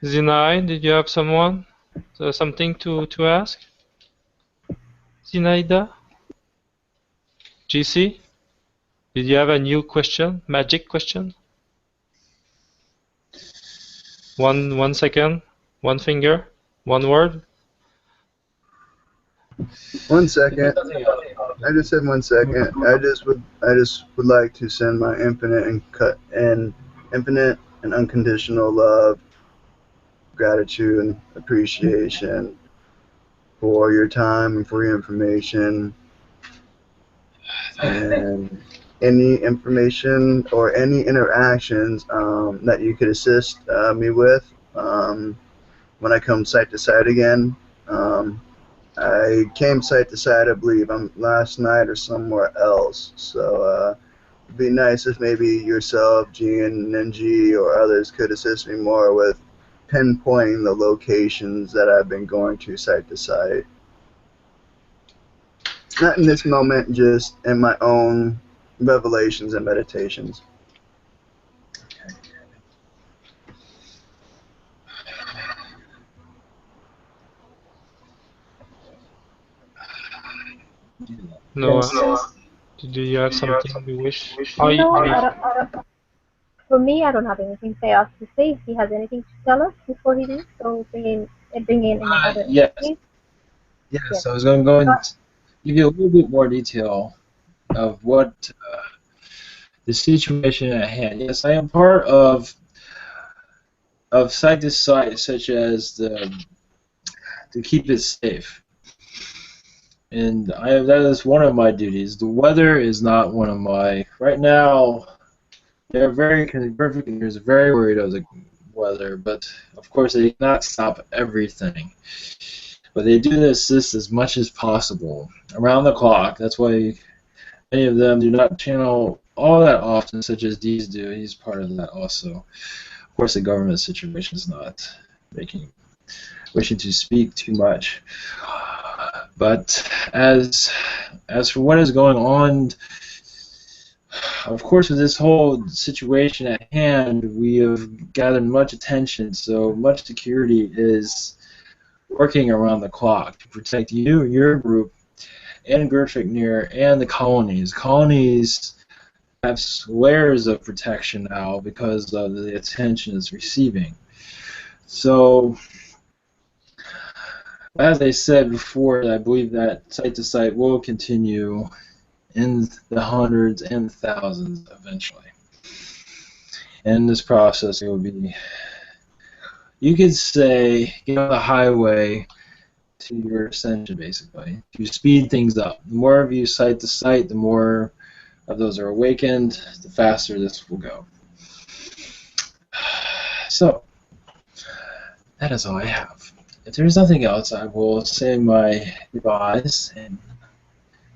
Zinai, did you have something to ask? Zinaida? GC? Did you have a new question? Magic question? 1 second, 1 finger, 1 word. 1 second. I just said 1 second. I just would like to send my infinite and unconditional love, gratitude, and appreciation for your time and for your information, and any information or any interactions that you could assist me with when I come site to site again. I came site to site, I believe, last night or somewhere else. So it'd be nice if maybe yourself, Gian, Ninji, or others could assist me more with pinpointing the locations that I've been going to site. Not in this moment, just in my own revelations and meditations. Noah, do you have something you wish? For me, I don't have anything else to say. If he has anything to tell us before he leaves, so bring in another. Yes. Yes, I was going to go and give you a little bit more detail of what the situation at hand. Yes, I am part of site to site, such as to keep it safe. And that is one of my duties. The weather is not one of my. Right now, they're very conservative, very worried of the weather, but of course they cannot stop everything. But they do assist as much as possible around the clock. That's why many of them do not channel all that often, such as these do. He's part of that also. Of course, the government situation is not wishing to speak too much. But as for what is going on, of course, with this whole situation at hand, we have gathered much attention. So much security is working around the clock to protect you, your group, and Gertrude and the colonies. Colonies have layers of protection now because of the attention it's receiving. So, as I said before, I believe that site to site will continue in the hundreds and thousands eventually. And in this process, it will be, you could say, get on the highway to your ascension, basically. To speed things up. The more of you site to site, the more of those are awakened, the faster this will go. So, that is all I have. If there's nothing else, I will say my goodbyes and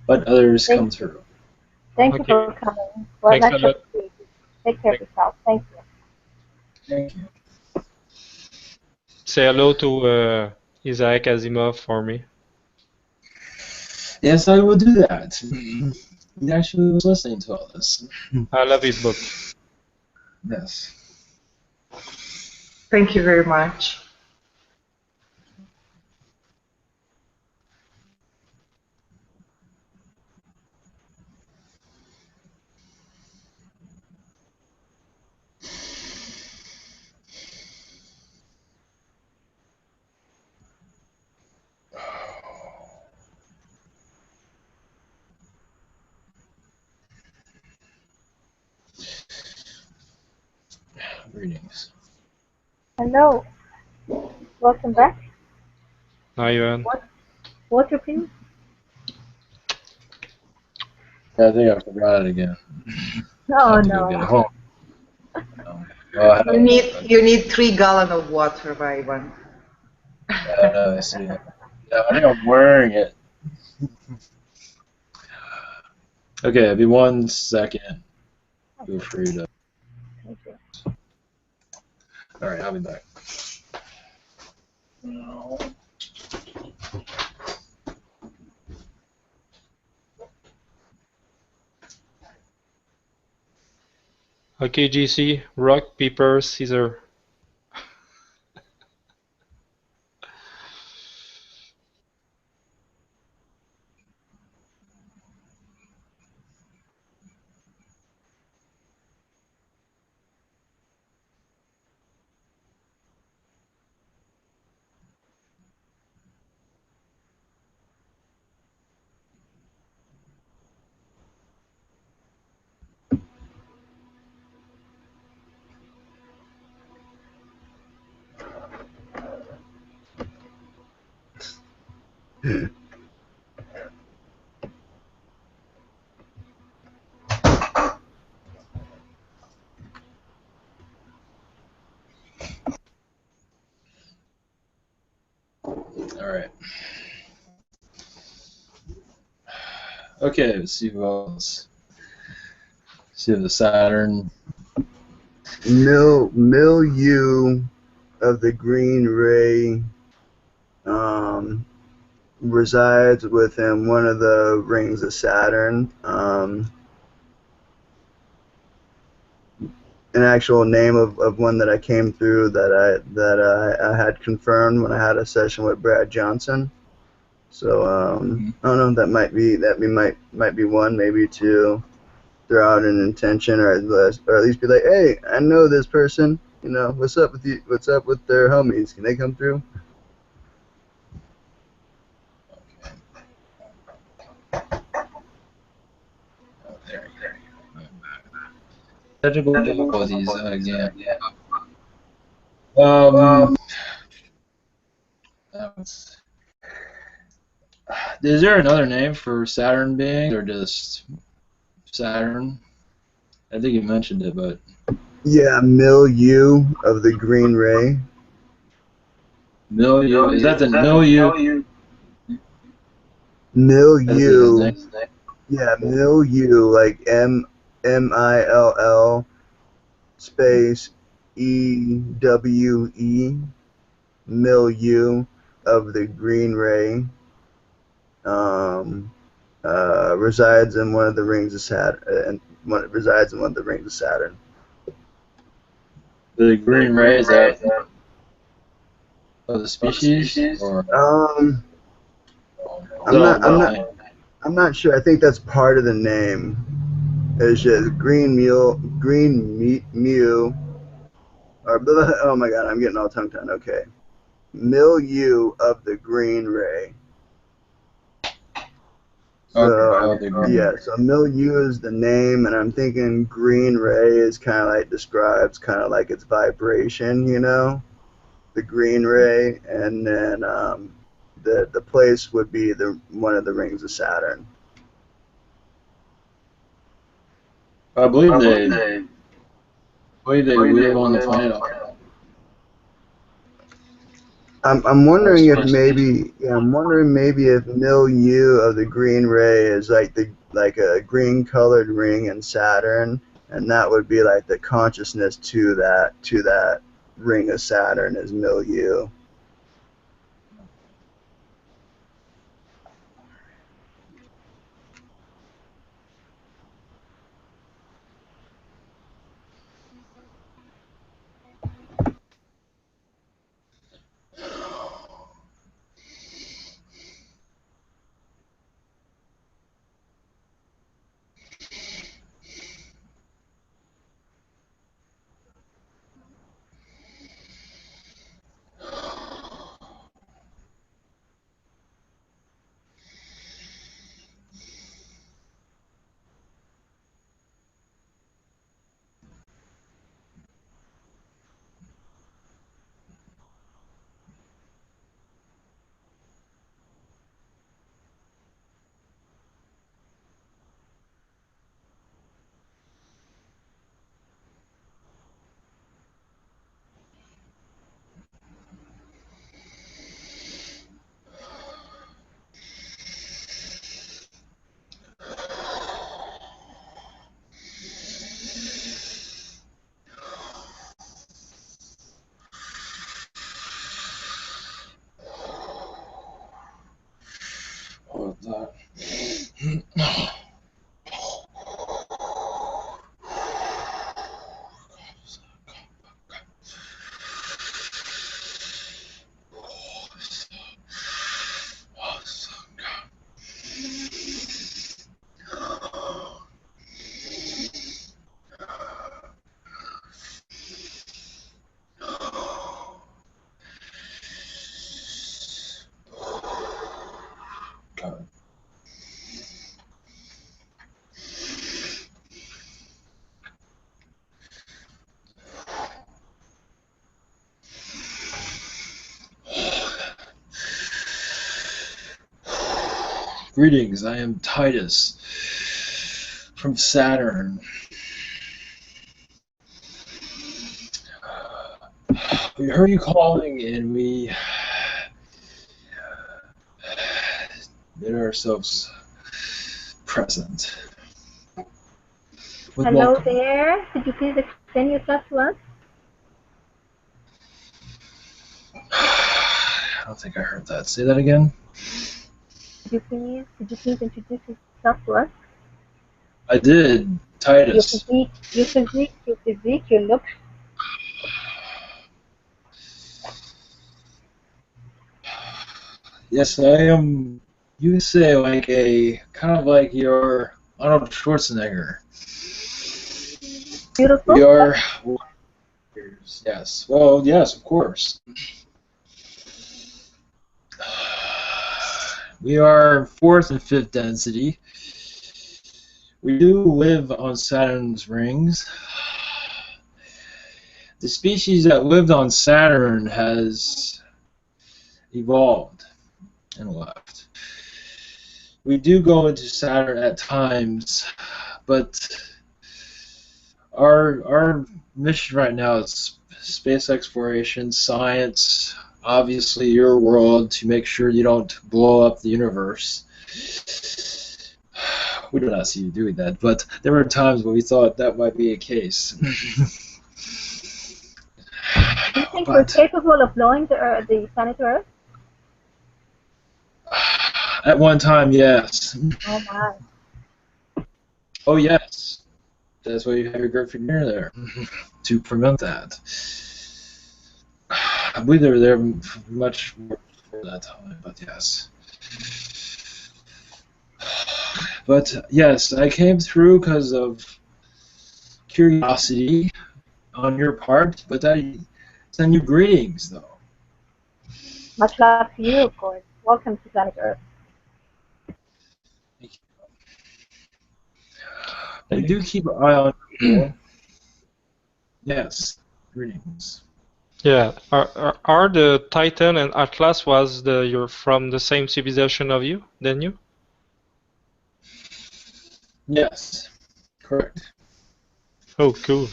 let others come through. Thank you for coming. Well, Thanks a lot. Take care of yourself. Thank you. Thank you. Say hello to Isaac Asimov for me. Yes, I will do that. He actually was listening to all this. I love his book. Yes. Thank you very much. Greetings. Hello. Welcome back. Hi, Ivan. Water, please. Yeah, I think I forgot it again. I Oh have to go get it home. Well, You need 3 gallons of water, Ivan. I know, I see. Yeah, I think I'm wearing it. Okay, it'll be 1 second. Feel free to. Thank you. Alright, I'll be back. Okay, GC. Rock, paper, scissors. Alright. Okay, let's see who else. See if the Saturn. Milieu of the green ray resides within one of the rings of Saturn. An actual name of one that I came through that I had confirmed when I had a session with Brad Johnson. So I don't know. That might be one, maybe two. Throw out an intention, or at least be like, hey, I know this person. You know, what's up with you? What's up with their homies? Can they come through? Technical difficulties again. Is there another name for Saturn beings, or just Saturn? I think you mentioned it, but Yeah, milieu of the green ray. milieu. Is that the milieu? Milieu. Yeah, milieu, like MILL space EWE. Milieu of the green ray. Resides in one of the rings of Saturn. Resides in one of the rings of Saturn. The green ray, is that of the species, or I'm not sure. I think that's part of the name. It's just green mew, or blah, oh my god, I'm getting all tongue-tied. Okay, milieu of the green ray. So yeah, so milieu is the name, and I'm thinking green ray is kind of like describes kind of like its vibration, you know, the green ray, and then the place would be one of the rings of Saturn. I believe they live on the planet. I'm wondering if maybe if milieu of the green ray is like a green colored ring in Saturn, and that would be like the consciousness to that ring of Saturn is milieu. Greetings, I am Titus from Saturn. We heard you calling and we made ourselves present. Hello welcome. there. Could you please explain yourself to us? I don't think I heard that. Say that again. Could you please introduce yourself to us? I did. Titus. Your physique, your looks. Yes, I am. You could say like a kind of like your Arnold Schwarzenegger. Beautiful. We are. Yes. Well, yes, of course. We are fourth and fifth density. We do live on Saturn's rings. The species that lived on Saturn has evolved and left. We do go into Saturn at times, but our mission right now is space exploration, science, obviously your world, to make sure you don't blow up the universe. We do not see you doing that, but there were times when we thought that might be a case. Do you think we're capable of blowing the planet Earth? At one time, yes. Oh my. Oh yes. That's why you have your Gryffindor there, to prevent that. I believe they were there much more before that time, but yes. But yes, I came through because of curiosity on your part, but I send you greetings, though. Much love to you, of course. Welcome to planet Earth. Thank you. I do keep an eye on you. Yes, greetings. Yeah, are the Titan and Atlas you're from the same civilization of you than you? Yes, correct. Oh, cool.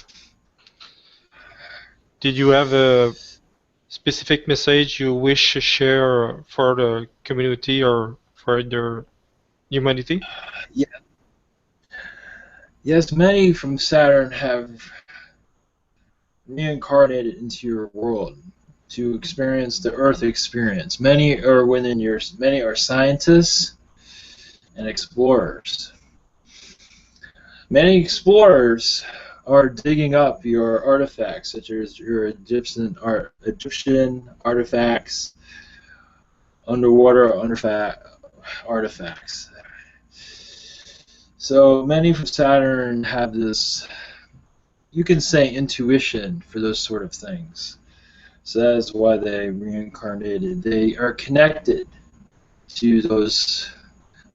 Did you have a specific message you wish to share for the community or for the humanity? Yeah. Yes, many from Saturn have reincarnated into your world to experience the Earth experience. Many are scientists and explorers. Many explorers are digging up your artifacts, such as your Egyptian artifacts, underwater artifacts. So many from Saturn have this, you can say, intuition for those sort of things. So that's why they reincarnated. They are connected to those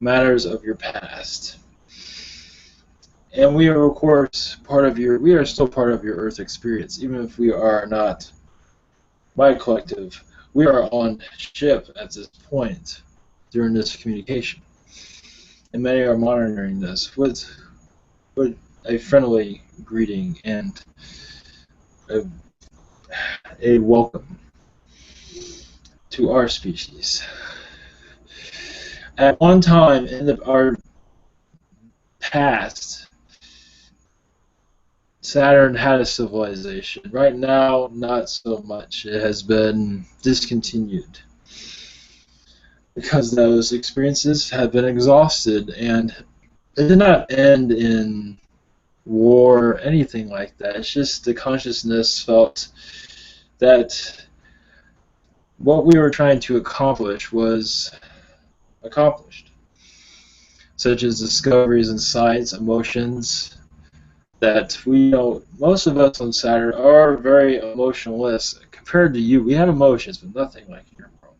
matters of your past. And we are, of course, we are still part of your Earth experience, even if we are not my collective. We are on ship at this point during this communication. And many are monitoring this with a friendly greeting and a welcome to our species. At one time in our past, Saturn had a civilization. Right now, not so much. It has been discontinued because those experiences have been exhausted, and it did not end in war or anything like that. It's just the consciousness felt that what we were trying to accomplish was accomplished, such as discoveries in science, emotions, that we know most of us on Saturn are very emotionless. Compared to you, we have emotions, but nothing like your world.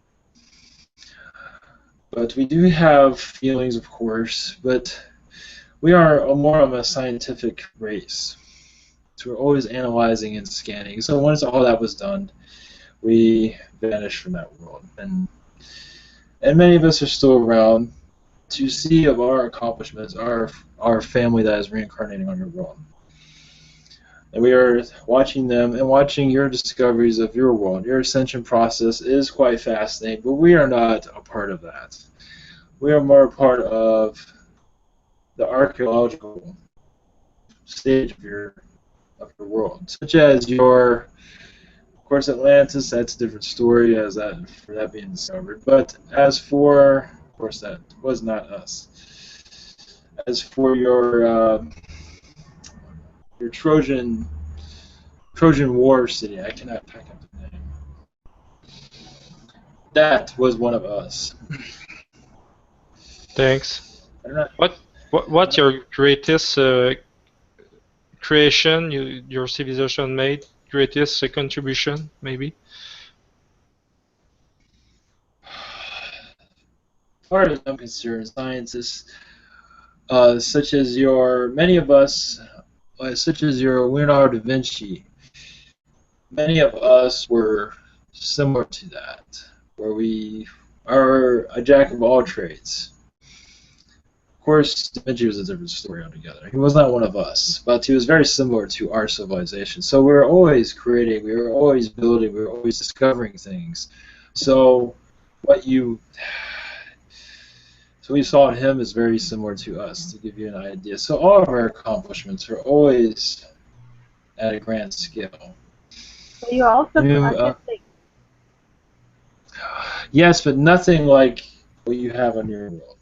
But we do have feelings, of course, but we are more of a scientific race. So we're always analyzing and scanning. So once all that was done, we vanished from that world. And many of us are still around to see of our accomplishments, our family that is reincarnating on your world. And we are watching them and watching your discoveries of your world. Your ascension process is quite fascinating, but we are not a part of that. We are more a part of the archaeological stage of your world, such as your, of course, Atlantis. That's a different story as that for that being discovered. But as for, of course, that was not us. As for your Trojan War city, I cannot pack up the name. That was one of us. Thanks. What's your greatest creation your civilization made? Greatest contribution, maybe? As far as I'm concerned, scientists such as many of us, such as your Leonardo da Vinci, many of us were similar to that, where we are a jack of all trades. Of course, Da Vinci was a different story altogether. He was not one of us, but he was very similar to our civilization. So we were always creating, we were always building, we were always discovering things. So what we saw in him is very similar to us, to give you an idea. So all of our accomplishments are always at a grand scale. So you're also artistic. Yes, but nothing like what you have on your world.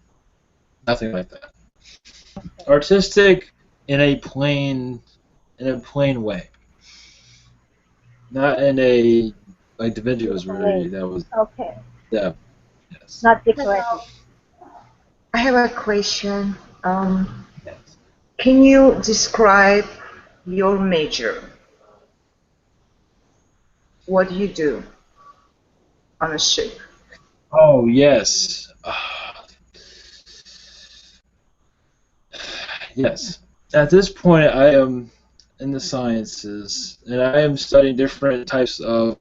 Nothing like that. Artistic in a plain way. Not in a like Da Vinci was really okay. Yeah. Yes. Not decorative. I have a question. Can you describe your major? What do you do on a ship? Oh yes. Yes. At this point, I am in the sciences, and I am studying different types of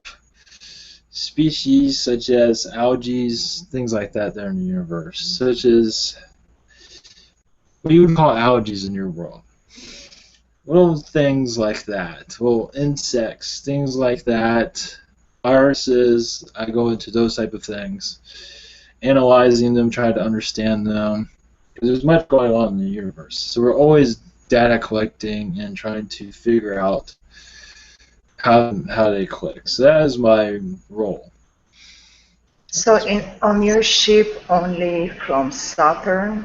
species, such as algae, things like that in the universe, such as what you would call algae in your world. Little things like that. Little insects, things like that. Viruses, I go into those type of things. Analyzing them, trying to understand them. Because there's much going on in the universe. So we're always data collecting and trying to figure out how they click. So that is my role. So on your ship only from Saturn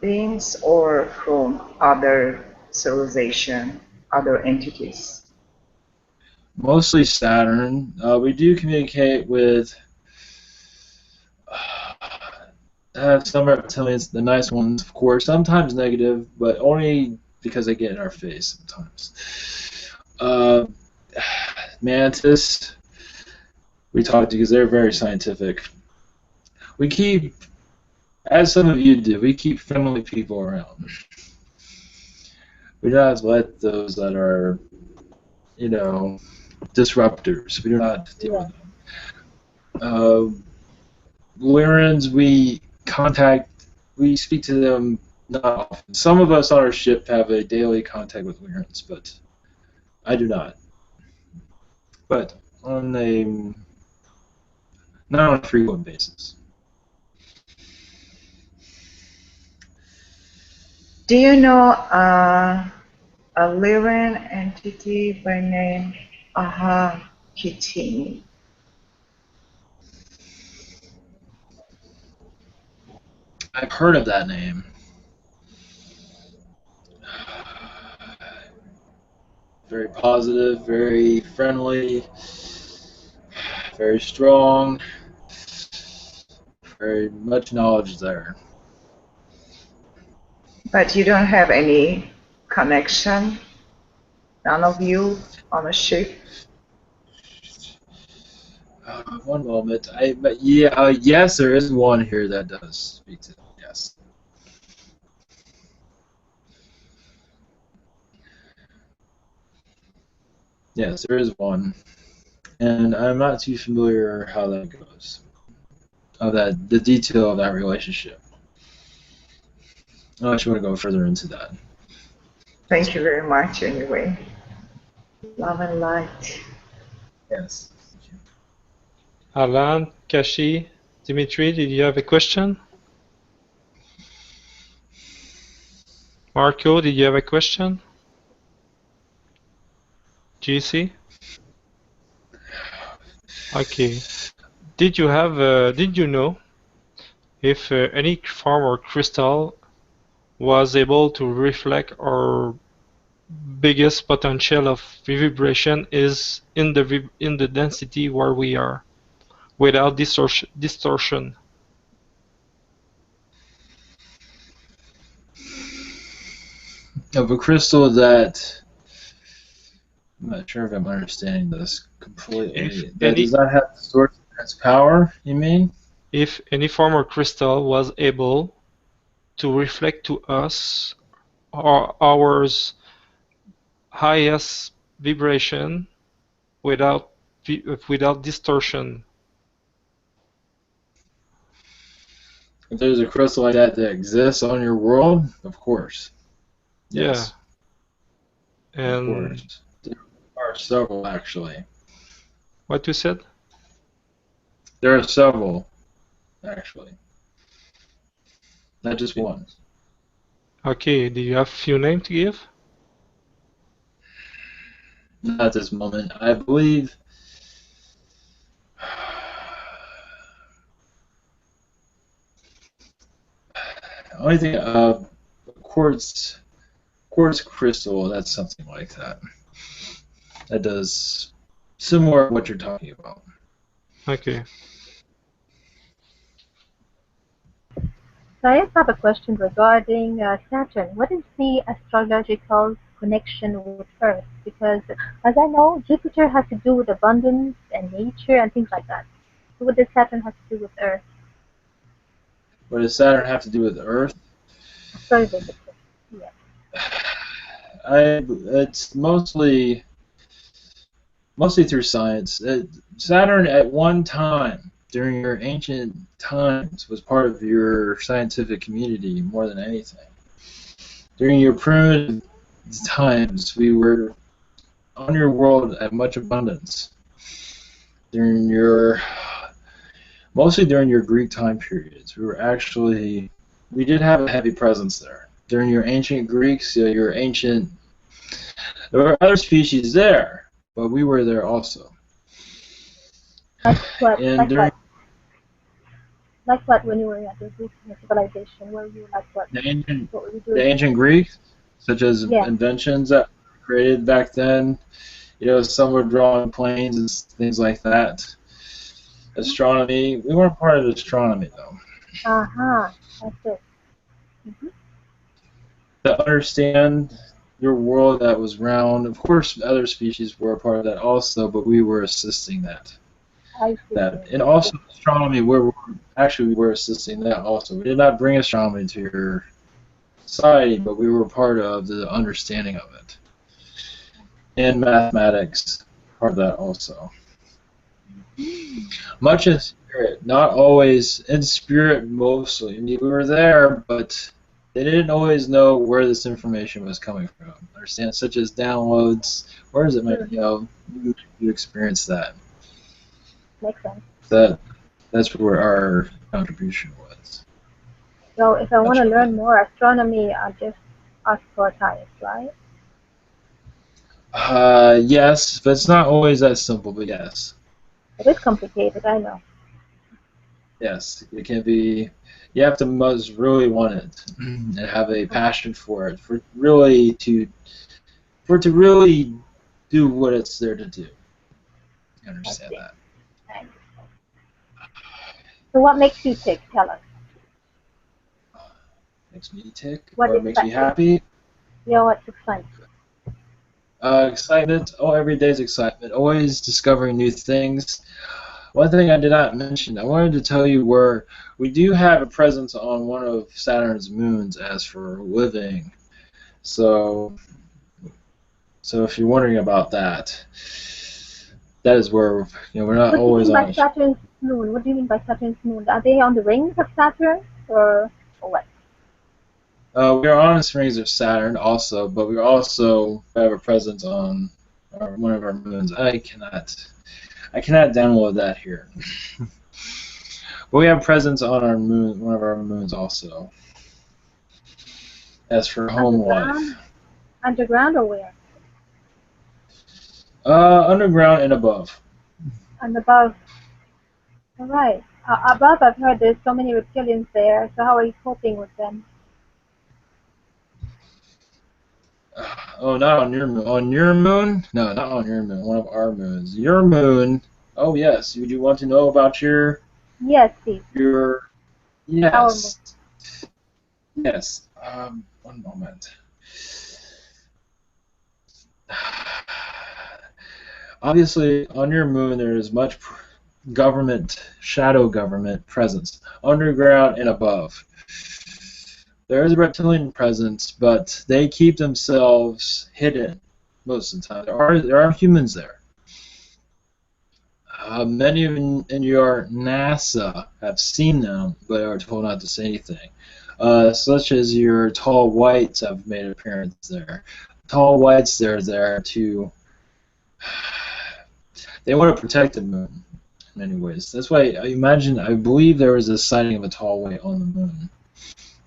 beings or from other civilization, other entities? Mostly Saturn. We do communicate with some reptilians, the nice ones, of course. Sometimes negative, but only because they get in our face sometimes. Mantis, we talk to because they're very scientific. We keep, as some of you do, we keep friendly people around. We do not let those that are, disruptors. We do not deal with them. Lyrans, we speak to them not often. Some of us on our ship have a daily contact with Lyrans, but I do not. But not on a frequent basis. Do you know a Lyran entity by name Aha Kitini? I've heard of that name. very positive, very friendly, very strong, very much knowledge there. But you don't have any connection, none of you on a ship? One moment. But yeah, yes, there is one here that does speak to them. Yes. Yes, there is one, and I'm not too familiar how that goes. The detail of that relationship. I actually want to go further into that. Thank you very much anyway. Love and light. Yes. Alan, Kashi, Dimitri, did you have a question? Marco, did you have a question? GC? Okay. Did you know if any form or crystal was able to reflect our biggest potential of vibration is in the density where we are, without distortion? Of a crystal that I'm not sure if I'm understanding this completely. Does that have the source of its power, you mean? If any form or crystal was able to reflect to us our highest vibration without distortion. If there's a crystal like that exists on your world, of course. Yes. Yeah. And of course. There are several, actually. What you said? There are several, actually. Not just one. Okay, do you have a few names to give? Not at this moment. I believe only thing quartz crystal, that's something like that. That does similar to what you're talking about. Okay. So I also have a question regarding Saturn. What is the astrological connection with Earth? Because, as I know, Jupiter has to do with abundance and nature and things like that. So what does Saturn have to do with Earth? What does Saturn have to do with Earth? Sorry, basically. Yeah. It's mostly through science. Saturn at one time during your ancient times was part of your scientific community more than anything. During your primitive times, we were on your world at much abundance. Mostly during your Greek time periods, we did have a heavy presence there. During your ancient Greeks, there were other species there, but we were there also. Like what when you were at the Greek civilization? Were you like what? What were you doing? The ancient Greeks, such as inventions that were created back then. Some were drawing planes and things like that. Astronomy. We weren't part of astronomy, though. That's it. Mm-hmm. To understand your world that was round, of course, other species were a part of that also, but we were assisting that. I see. And also astronomy, we were assisting that also. We did not bring astronomy to your society, but we were part of the understanding of it. And mathematics, part of that also. Much in spirit, not always in spirit mostly. I mean, we were there, but they didn't always know where this information was coming from. Understand, such as downloads. Where is it? You experience that. Makes sense. That's where our contribution was. So if I want to learn more astronomy, I just ask for Titus, right? Yes, but it's not always that simple, but yes. It is complicated, I know. Yes, it can be. You have to really want it and have a passion for it, for it to really do what it's there to do. You understand that? So what makes you tick? Tell us. Makes me tick. What What makes me happy? Yeah, what's fun? Excitement. Oh, every day's excitement. Always discovering new things. One thing I did not mention, I wanted to tell you where we do have a presence on one of Saturn's moons as for living. So if you're wondering about that, that is where we're not always on. What do you mean by Saturn's moon? What do you mean by Saturn's moon? Are they on the rings of Saturn or what? We are on the rings of Saturn also, but we also have a presence on one of our moons. I cannot download that here. But we have presence on our moon, one of our moons also. As for home life. Underground or where? Underground and above. And above. All right. Above, I've heard there's so many reptilians there. So how are you coping with them? Oh, not on your moon. On your moon? No, not on your moon. One of our moons. Your moon. Oh, yes. Would you want to know about your... Yes, Steve. Your... Yes. Yes. One moment. Obviously, on your moon, there is much government, shadow government presence, underground and above. There is a reptilian presence, but they keep themselves hidden most of the time. There are humans there. Many of your NASA have seen them, but are told not to say anything. Such as your tall whites have made an appearance there. Tall whites, they're there to... They want to protect the moon in many ways. That's why I believe there was a sighting of a tall white on the moon.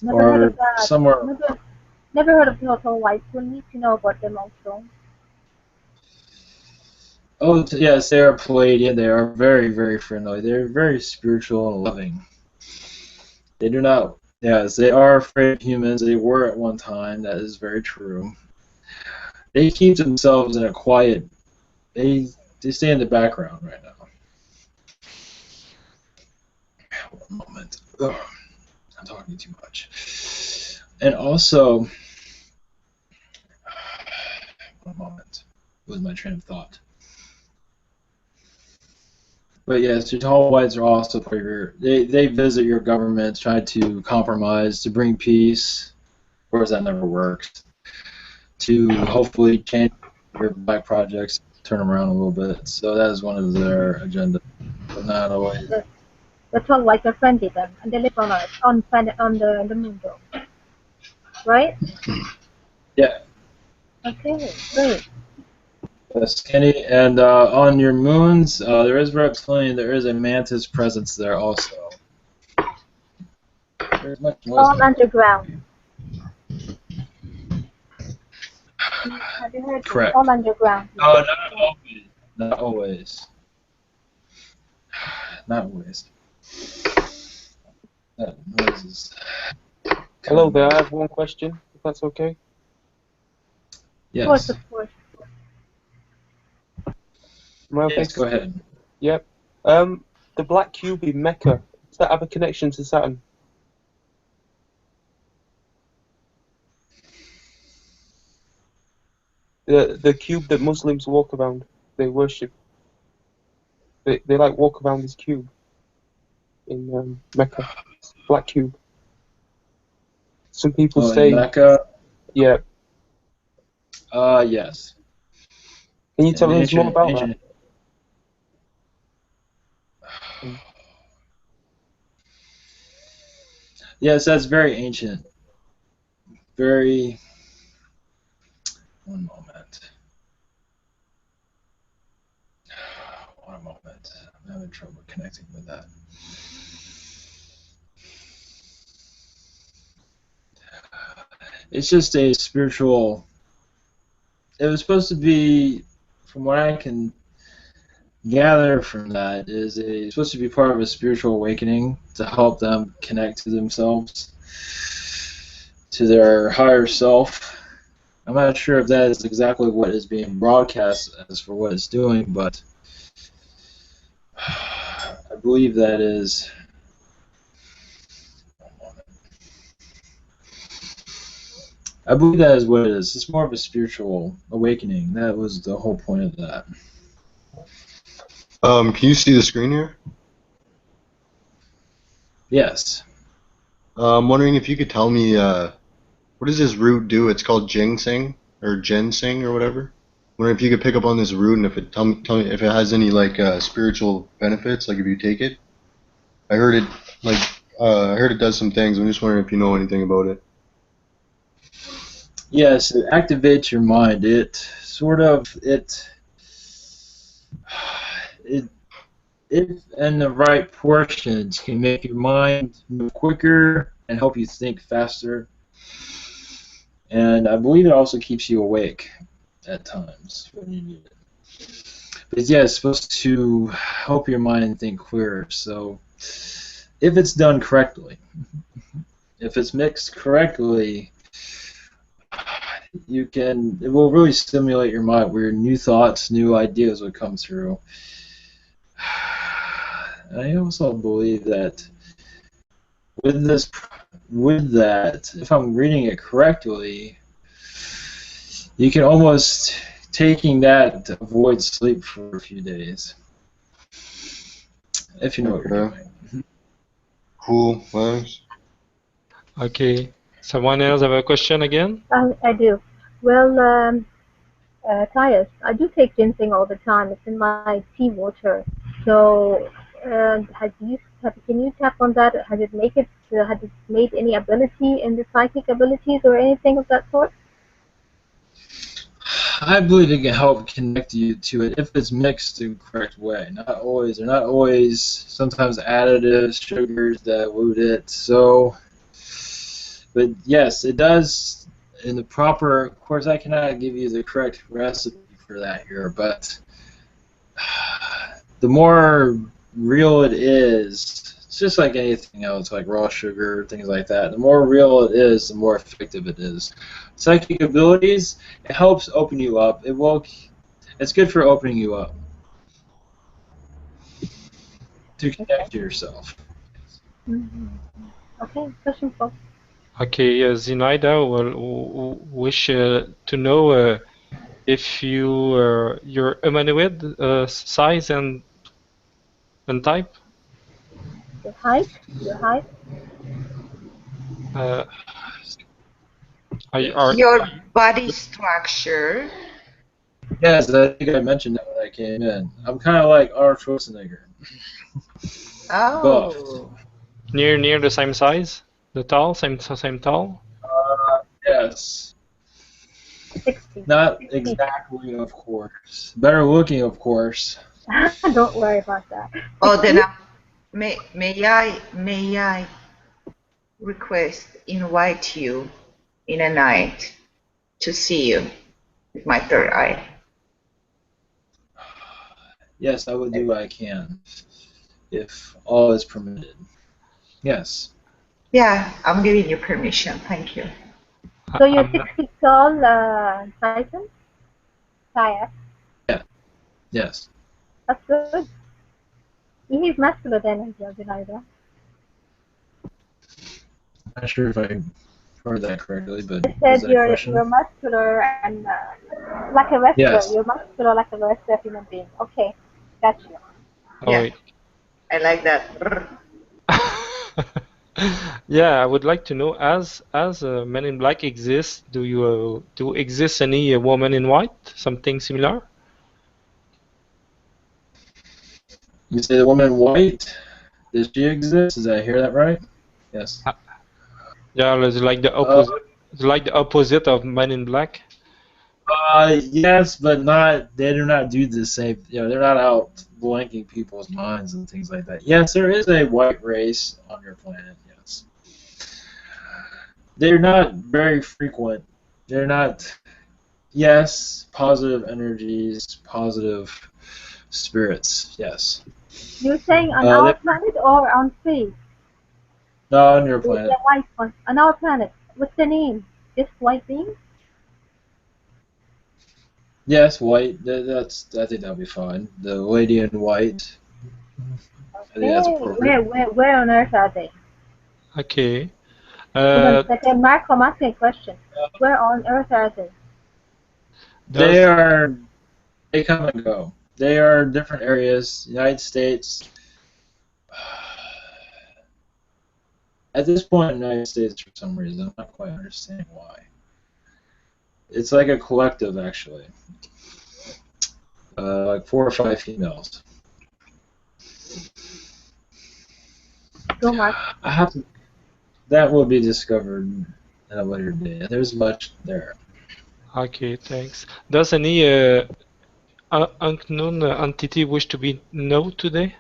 Never heard of that. Somewhere. Never heard of tall whites. We'll need to know about them also. Oh, yes, they are Pleiadian. They are very, very friendly. They're very spiritual and loving. They do not... Yes, they are afraid of humans. They were at one time. That is very true. They keep themselves in a quiet... They stay in the background right now. One moment. Ugh, I'm talking too much. And also... One moment. What was my train of thought? But yes, your tall whites are also part of your... They visit your government, try to compromise, to bring peace. Of course, that never worked. To hopefully change your black projects, turn them around a little bit. So that is one of their agendas, but not always. The tall whites are friendly then, and they live on Earth, on the moon though. Right? Yeah. Okay, great. Yes, Kenny, and on your moons, there is reptilian, there is a mantis presence there also. There's much all underground. Have you heard correct. All underground. No, not always. Not always. Not always. That noise is... Hello there, I have one question, if that's okay. Yes. Of course. Yes, go ahead. Yep. The black cube in Mecca, does that have a connection to Saturn? The cube that Muslims walk around, they worship. They like walk around this cube in Mecca. Black cube. Some people say. In Mecca? Yeah. Yes. Can you tell us more about that? Yes, that's very ancient. Very... One moment. One moment. I'm having trouble connecting with that. It's just a spiritual... It was supposed to be, from what I can gather from that, is it's supposed to be part of a spiritual awakening to help them connect to themselves, to their higher self. I'm not sure if that is exactly what is being broadcast as for what it's doing, but I believe that is. I believe that is what it is. It's more of a spiritual awakening. That was the whole point of that. Can you see the screen here? Yes. I'm wondering if you could tell me what does this root do? It's called ginseng or ginseng or whatever. I'm wondering if you could pick up on this root and if it tell me if it has any like spiritual benefits, like if you take it. I heard it does some things. I'm just wondering if you know anything about it. Yes, it activates your mind. It if in the right portions can make your mind move quicker and help you think faster. And I believe it also keeps you awake at times when you need it. But yeah, it's supposed to help your mind think clearer. So if it's done correctly, if it's mixed correctly, it will really stimulate your mind where new thoughts, new ideas would come through. I also believe that with that, if I'm reading it correctly, you can almost taking that to avoid sleep for a few days. If you know what you're doing. Cool, thanks. Okay. Someone else have a question again? I do. Well, Titus, I do take ginseng all the time. It's in my tea water. So, can you tap on that? Has it made any ability in the psychic abilities or anything of that sort? I believe it can help connect you to it if it's mixed in the correct way. Not always. They're not always. Sometimes additives, sugars that dilute it. So, but yes, it does in the proper. Of course, I cannot give you the correct recipe for that here, but the more real it is, it's just like anything else, like raw sugar, things like that. The more real it is, the more effective it is. Psychic abilities, it helps open you up. It's good for opening you up to connect to yourself. Mm-hmm. Okay, question for. Okay, Zinaida will wish to know if your humanoid size and type. Your height? Your height? Your body structure. Yes, I think I mentioned that when I came in. I'm kind of like Arnold Schwarzenegger. Oh. Buffed. Near the same size? The tall? Same tall? Yes. 60. Not exactly, of course. Better looking, of course. Don't worry about that. Oh, then may I request invite you in a night to see you with my third eye? Yes, I will do what I can, if all is permitted. Yes. Yeah, I'm giving you permission. Thank you. So you're 6 feet tall, Titan? Kayak? Yeah. Yes. That's good. You have muscular then, Zinaida. I'm not sure if I heard that correctly, but I was said that a question? you're muscular and like a wrestler. Yes. You're muscular like a wrestler human being. Okay, got you. Yeah, I like that. Yeah, I would like to know, as Men in Black exists, do exist any woman in white? Something similar? You say the woman in white? Does she exist? Did I hear that right? Yes. Yeah, it's like the opposite. It's like the opposite of Men in Black. Yes, but not. They do not do the same. They're not out blanking people's minds and things like that. Yes, there is a white race on your planet. Yes. They're not very frequent. They're not. Yes, positive energies, positive spirits. Yes. You're saying on our planet or on space? No, on your planet. The white one. On our planet. What's the name? Just white beings? Yes, white. I think that'll be fine. The Pleiadian white. I think that's Okay. appropriate. Where on earth are they? Okay. Hold on Uh, a second, Mark, I'm asking a question. Where on earth are they? They does are. They come and go. They are different areas. United States. At this point, in the United States, for some reason, I'm not quite understanding why. It's like a collective, actually. Like 4 or 5 females. Go, Mark. I have to. That will be discovered at a later date. There's much there. okay. Thanks. Does any unknown entity wish to be known today?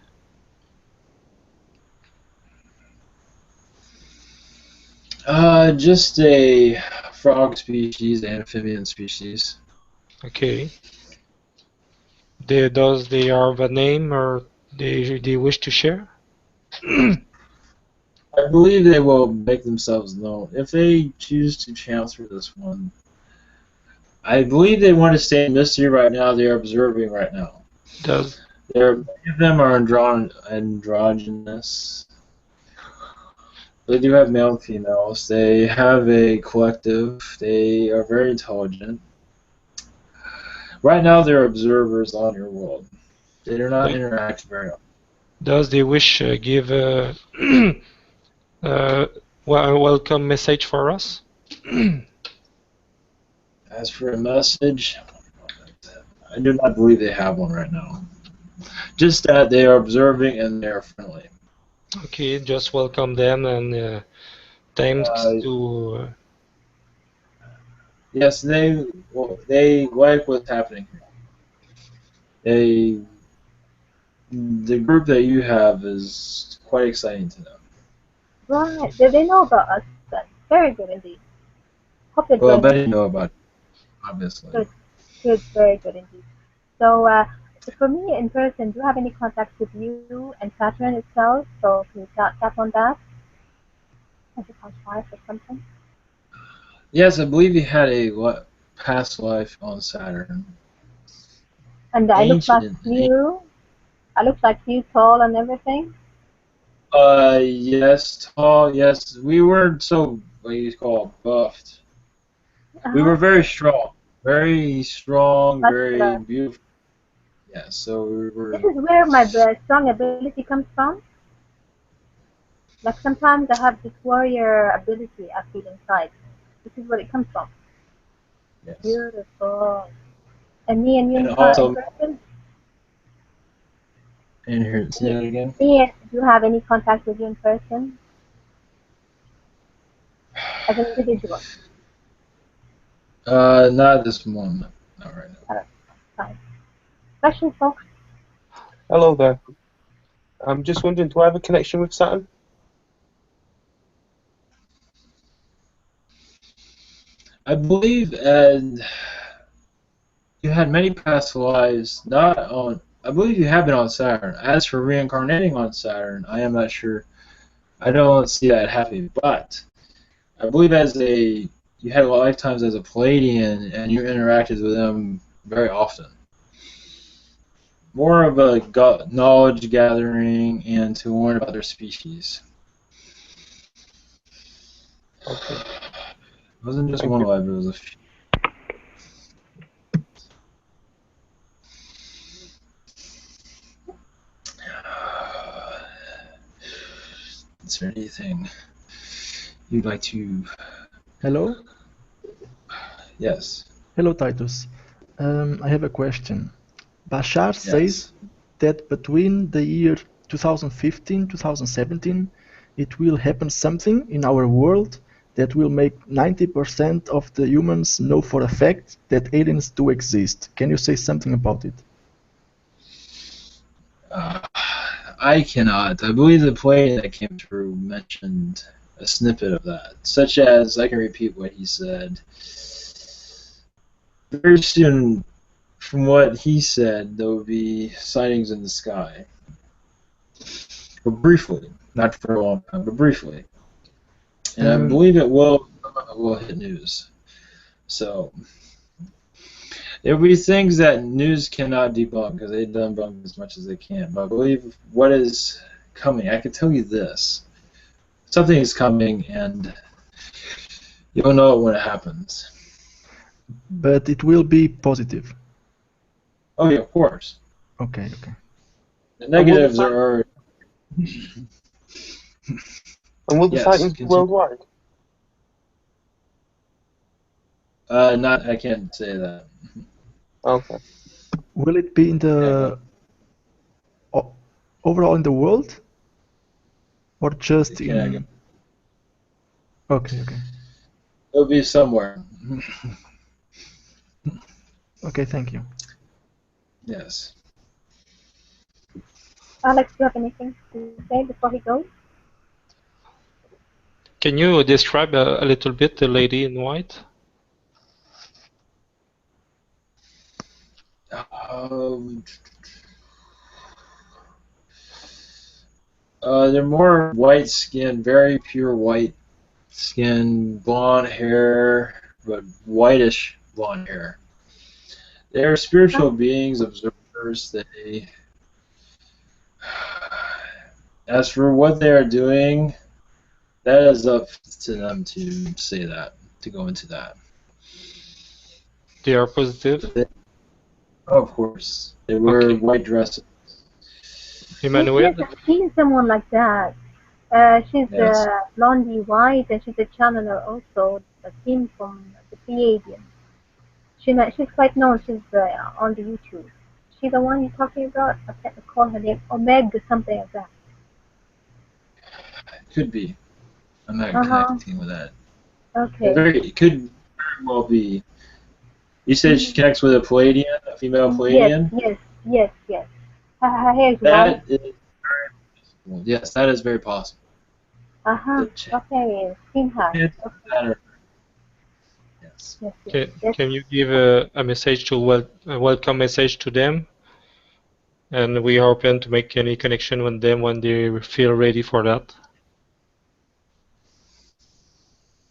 Just a frog species, amphibian species. Okay. Does they have a name or they wish to share? I believe they will make themselves known if they choose to transfer this one. I believe they want to stay in mystery right now. They are observing right now. Does Many of them are androgynous. They do have male and females. They have a collective. They are very intelligent. Right now, they're observers on your world. They do not interact very often. does they wish give a welcome message for us? As for a message, I do not believe they have one right now. Just that they are observing and they are friendly. Okay, just welcome them and thanks to. Yes, they like what's happening here. The group that you have is quite exciting to them. Right. They know about us then. Very good indeed. Hope they're Well, I doing bet you know about it, obviously. good. Good, very good indeed. So, for me in person, do you have any contact with you and Saturn itself? So, can you tap on that? As a past life or something? Yes, I believe you had a past life on Saturn. And I look like Ancient. you. I look like you, tall and everything. Yes, tall. Yes, we weren't so what you call buffed. We Uh-huh. were very strong, very Muscular. beautiful. Yeah, so we This were. is where my strong ability comes from. Like sometimes I have this warrior ability I feel inside. This is where it comes from. Yes, Beautiful. And me and you and in also person? in here. Say that again. Ian, do you have any contact with you in person as an individual? Not at this moment. Not right now. Alright, fine. Questions, folks? Hello there. I'm just wondering, do I have a connection with Saturn? I believe, you had many past lives. Not on. I believe you have been on Saturn. As for reincarnating on Saturn, I am not sure. I don't see that happening. But I believe you had lifetimes as a Pleiadian, and you interacted with them very often. More of a knowledge gathering and to learn about their species. Okay. It wasn't just Thank one you. life, it was a few. Is there anything you'd like to... Hello? Yes. Hello, Titus. I have a question. Bashar Yes. says that between the year 2015 2017 it will happen something in our world that will make 90% of the humans know for a fact that aliens do exist. Can you say something about it? I cannot. I believe the play that came through mentioned a snippet of that, such as, I can repeat what he said. Very soon, from what he said, there will be sightings in the sky. But briefly, not for a long time, but briefly. And I believe it will hit news. So, There'll be things that news cannot debunk because they debunk as much as they can. But I believe what is coming, I can tell you this. Something is coming, and you'll know it when it happens. But it will be positive. Oh, yeah, of course. Okay, okay. The negatives are... And will the Yes, sightings be continue. worldwide? I can't say that. Okay. Will it be in the overall in the world, or just in? Okay, okay. It'll be somewhere. Okay, thank you. Yes. Alex, do you have anything to say before he goes? Can you describe a little bit the lady in white? They're more white skin, very pure white skin, blonde hair, but whitish blonde hair. They're spiritual beings, observers. They, as for what they are doing, that is up to them to say that, to go into that. They are positive? Of course. They wear white dresses. Emmanuel? Yes, I've seen someone like that. She's Yes. blondie white, and she's a channeler also, a team from the Pleiadian. She's quite known. She's on the YouTube. She the one you're talking about? I can't recall her name. Omega, something like that. Could be. I'm not connecting with that. Okay. It could very well be. You said she connects with a Pleiadian, a female Pleiadian? Yes. Her hair is That white. is very possible. Yes, that is very possible. Okay, seen her. Yes. Can you give a message to a welcome message to them? And we are open to make any connection with them when they feel ready for that.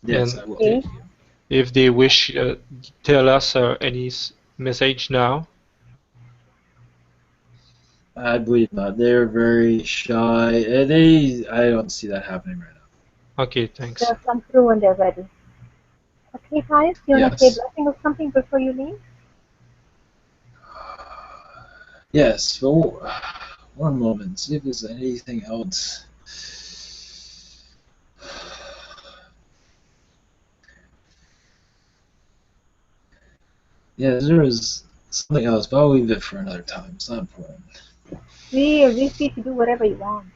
Yes, And I will. Thank you. if they wish, tell us any message now. I believe not. They're very shy. I don't see that happening right now. Okay, thanks. They'll come through when they're ready. Okay, Titus, do you want to say a blessing or something before you leave? Yes, well, one moment. See if there's anything else. Yeah, there is something else, but I'll leave it for another time. It's not important. You're free to do whatever you want.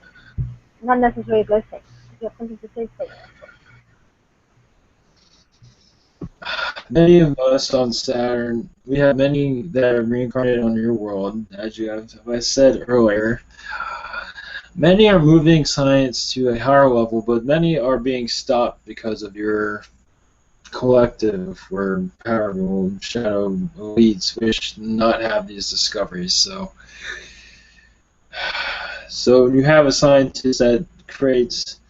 Not necessarily a blessing. If you have something to say, say it. Many of us on Saturn, we have many that are reincarnated on your world, as I said earlier. Many are moving science to a higher level, but many are being stopped because of your collective or powerful shadow elites wish not have these discoveries. So you have a scientist that creates,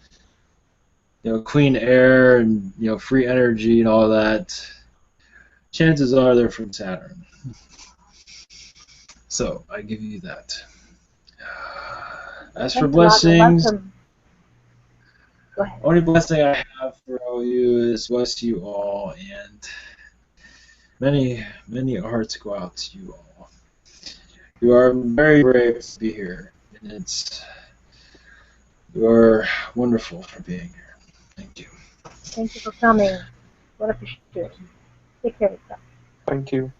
clean air and free energy and all that. Chances are they're from Saturn. So I give you that. As for blessings, only blessing I have for all you is bless you all, and many, many hearts go out to you all. You are very brave to be here, and you are wonderful for being here. Thank you. Thank you for coming. What a appreciate. Take care of yourself. Thank you.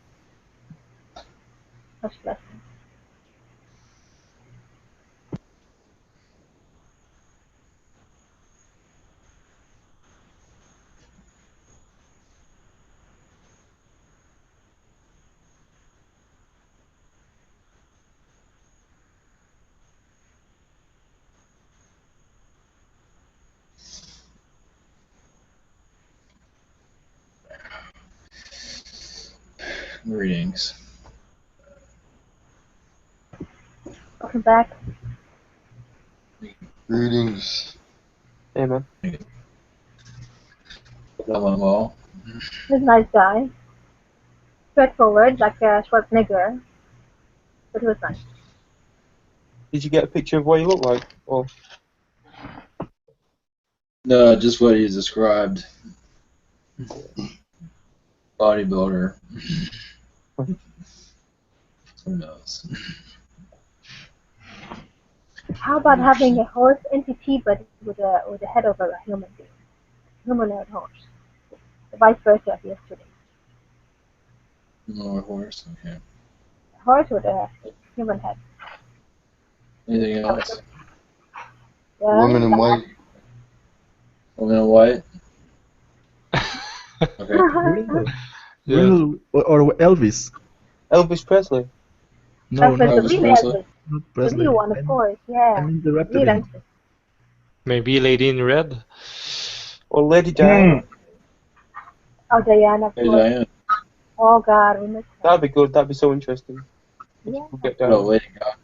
Much blessing. Greetings. Welcome back. Greetings. Amen. That went well. He's a nice guy. straightforward, like a Schwarzenegger, but it was nice. Did you get a picture of what you look like? Or No, just what he described. Bodybuilder. Who knows? How about having a horse entity, but with the head of a human being, humanoid horse, the vice versa of yesterday. No horse. Okay. A horse with a human head. Anything else? Yeah. Woman in white. Woman in white. Okay. Will or Elvis? Elvis Presley? No, Elvis, not the Elvis real Presley. Elvis. not The Presley. real one, of course. Yeah. I mean the Real reptilian. Elvis. Maybe Lady in Red. Or Lady Diana? Oh, Diana, of Hey, course. Diane. Oh, God, we missed her. That'd be good. That'd be so interesting. If Yeah. you could get No, down. Lady Gaga.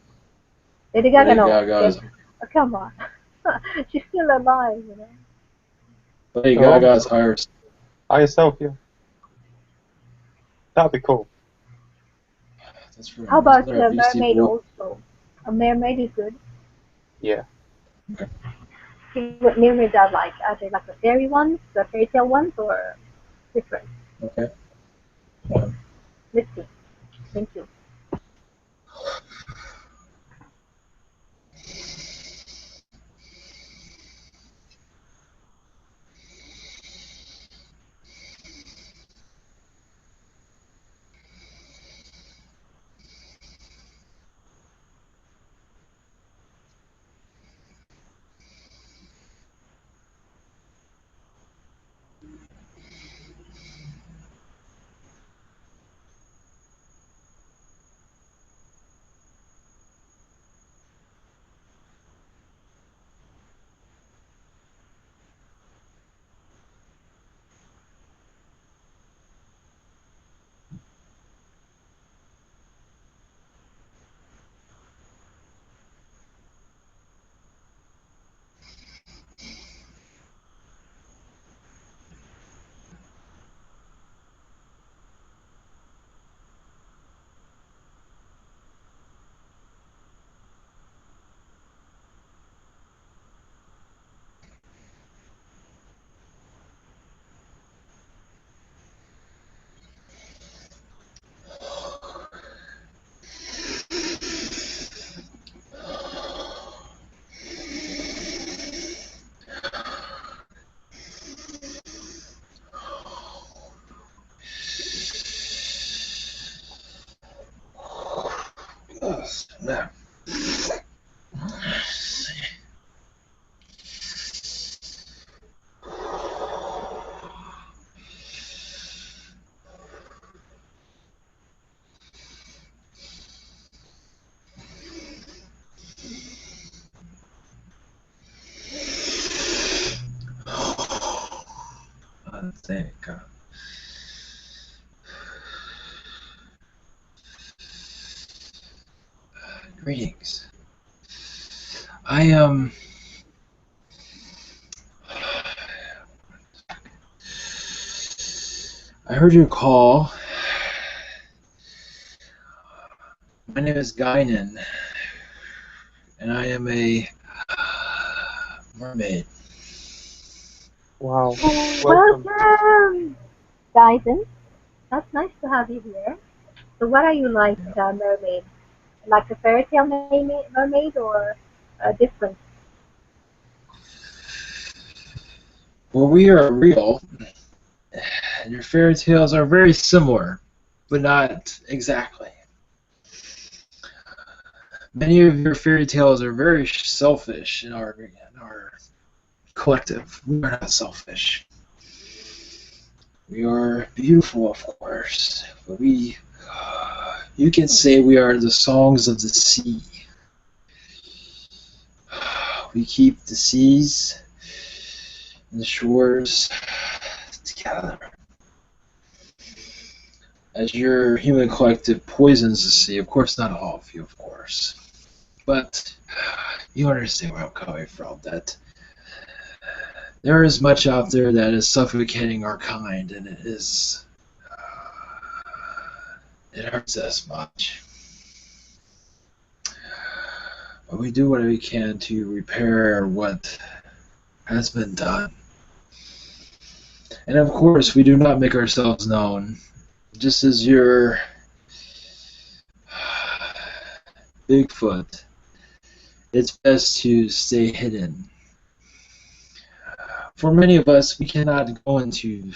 Lady Gaga, Lady no. Gaga's. Oh, come on. She's still alive, you know. Lady Oh. Gaga's higher. By yourself, yeah. That'd be cool. That's for, How about isn't there a the Beastie mermaid Boy? also? A mermaid is good. Yeah. See what mermaids are like. Are they like the fairy ones, the fairy tale ones, or different? Okay. Let's see. Thank you. Yeah. Thank God. Greetings. I heard your call. My name is Gynan, and I am a mermaid. Wow. Welcome. Welcome, Dyson. That's nice to have you here. So, what are you like, mermaid? Like a fairy tale mermaid, or different? Well, we are real, and your fairy tales are very similar, but not exactly. Many of your fairy tales are very selfish in our collective. We are not selfish. We are beautiful, of course, but you can say we are the songs of the sea. We keep the seas and the shores together. As your human collective poisons the sea, of course, not all of you, of course, but you understand where I'm coming from, that there is much out there that is suffocating our kind, and it is It hurts us much. But we do what we can to repair what has been done. And of course, we do not make ourselves known. Just as your Bigfoot, it's best to stay hidden. For many of us, we cannot go into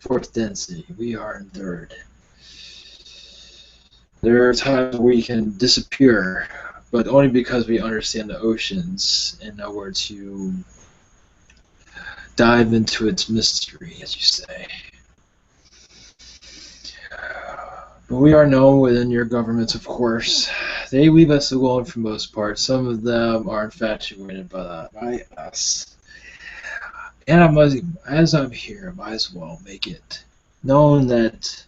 fourth density. We are in third. There are times where we can disappear, but only because we understand the oceans and know where to dive into its mystery, as you say. But we are known within your governments, of course. They leave us alone for the most part. Some of them are infatuated by us. And as I'm here, I might as well make it known that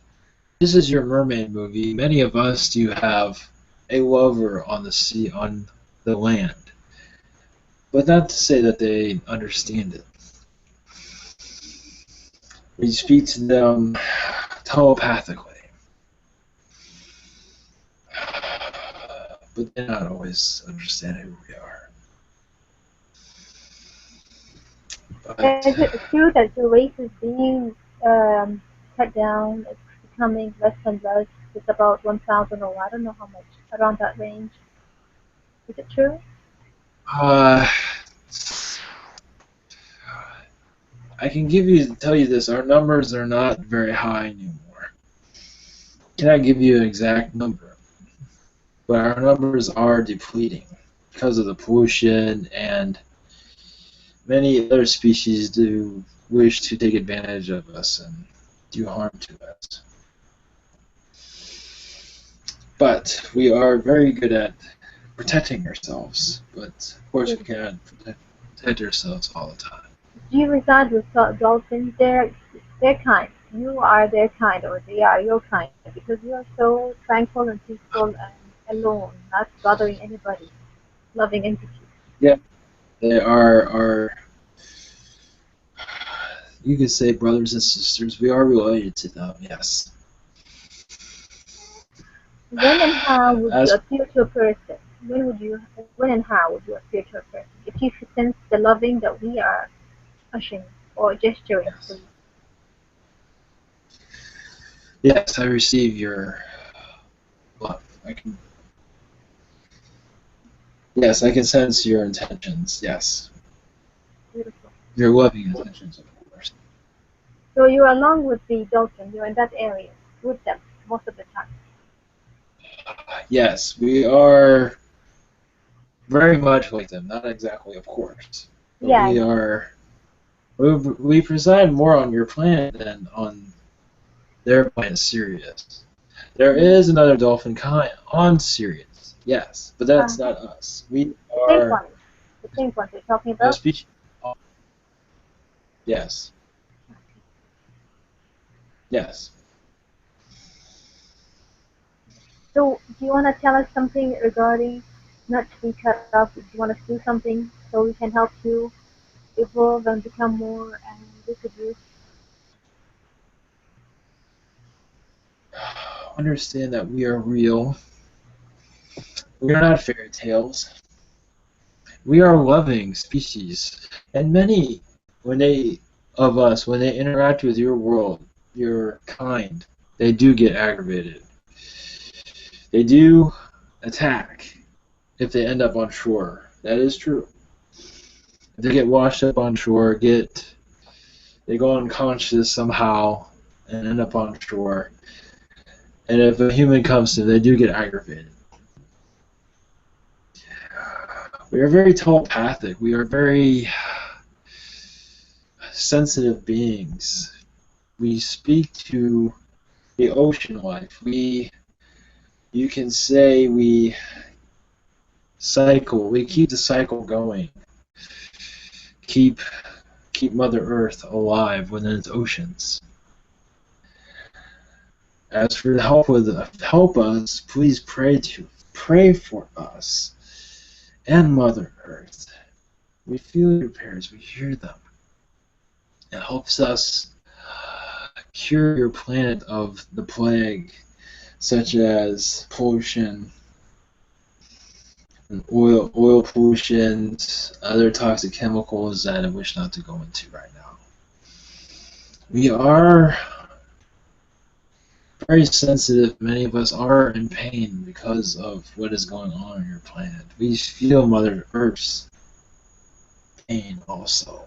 this is your Mermaid movie. Many of us do have a lover on the sea, on the land. But not to say that they understand it. We speak to them telepathically. But they not always understand who we are. But, Is it true that your race is being cut down? It's becoming less and less. It's about 1,000 or I don't know how much, around that range. Is it true? I can tell you this, our numbers are not very high anymore. Cannot give you an exact number, but our numbers are depleting because of the pollution, and many other species do wish to take advantage of us and do harm to us. But we are very good at protecting ourselves, but of course we cannot protect ourselves all the time. Do you reside with dolphins? They're kind. You are their kind, or they are your kind, because you are so tranquil and peaceful and alone, not bothering anybody, loving entity. Yeah, they are you could say brothers and sisters. We are related to them, yes. When and how would you appeal to a person? When and how would you appeal to a person? If you sense the loving that we are ushering or gesturing to. Yes, I receive your love. Yes, I can sense your intentions. Yes. Beautiful. Your loving intentions, of course. So you are along with the dolphin. You're in that area with them most of the time. Yes, we are very much like them. Not exactly, of course. But yeah. We are. We preside more on your planet than on their planet, Sirius. There is another dolphin kind on Sirius, yes, but that's not us. We are. The same one you're talking about? Species. Yes. Yes. So, do you want to tell us something regarding not to be cut off? Do you want us to do something so we can help you evolve and become more reproduce? Understand that we are real. We are not fairy tales. We are loving species, and many, when they interact with your world, your kind, they do get aggravated. They do attack if they end up on shore. That is true. If they get washed up on shore, they go unconscious somehow and end up on shore. And if a human comes to them, they do get aggravated. We are very telepathic. We are very sensitive beings. We speak to the ocean life. You can say we cycle. We keep the cycle going. Keep Mother Earth alive within its oceans. As for help us, please pray for us and Mother Earth. We feel your prayers. We hear them. It helps us cure your planet of the plague, such as pollution, and oil pollution, other toxic chemicals that I wish not to go into right now. We are very sensitive. Many of us are in pain because of what is going on your planet. We feel Mother Earth's pain also.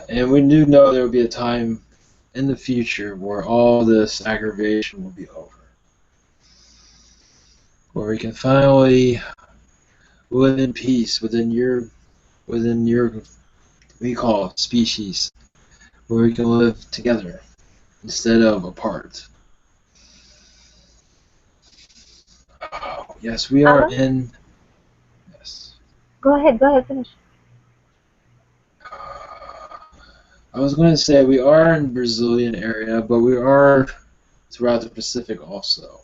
And we do know there will be a time in the future where all this aggravation will be over. Where we can finally live in peace within your we call it species, where we can live together instead of apart. Oh, yes, we are in. Yes. Go ahead, finish. I was going to say we are in the Brazilian area, but we are throughout the Pacific also.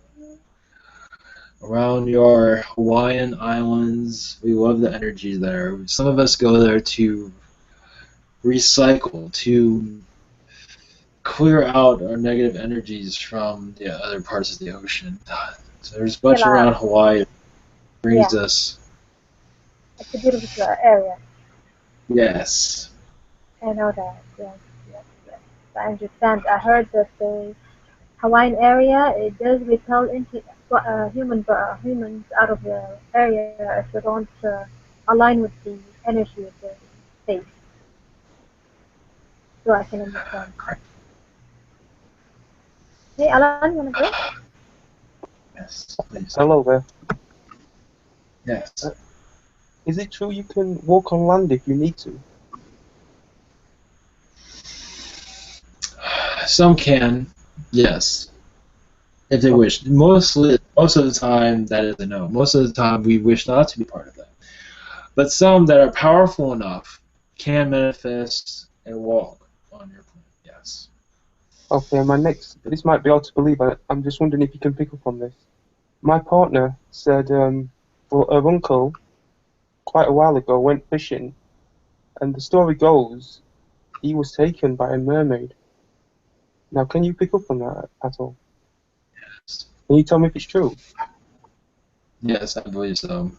Around your Hawaiian islands, we love the energy there. Some of us go there to recycle, to clear out our negative energies from the other parts of the ocean. So there's a bunch around Hawaii that brings us. It's a beautiful area. Yes. I know that. Yes. I understand. I heard that the Hawaiian area, it does repel into humans out of the area if they don't align with the energy of the space. So I can understand. Hey, Alan, you wanna go? Yes, please. Hello there. Yes. Is it true you can walk on land if you need to? Some can, yes, if they wish. Most of the time, that is a no. Most of the time, we wish not to be part of that. But some that are powerful enough can manifest and walk on your planet, yes. Okay, this might be hard to believe, I'm just wondering if you can pick up on this. My partner said well, her uncle, quite a while ago, went fishing, and the story goes, he was taken by a mermaid. Now, can you pick up on that at all? Yes. Can you tell me if it's true? Yes, I believe so.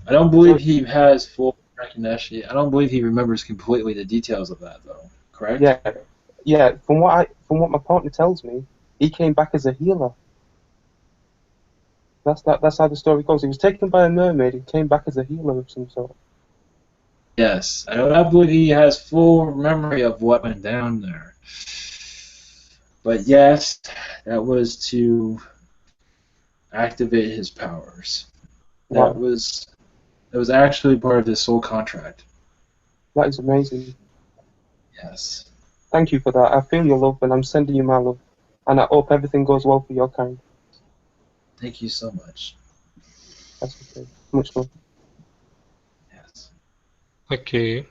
I don't believe he has full recognition. I don't believe he remembers completely the details of that, though. Correct? Yeah. From what my partner tells me, he came back as a healer. That's how the story goes. He was taken by a mermaid and came back as a healer of some sort. Yes, I do not believe he has full memory of what went down there. But yes, that was to activate his powers. Wow. That was actually part of his soul contract. That is amazing. Yes. Thank you for that. I feel your love, and I'm sending you my love. And I hope everything goes well for your kind. Thank you so much. That's okay. Much love. Yes. Okay.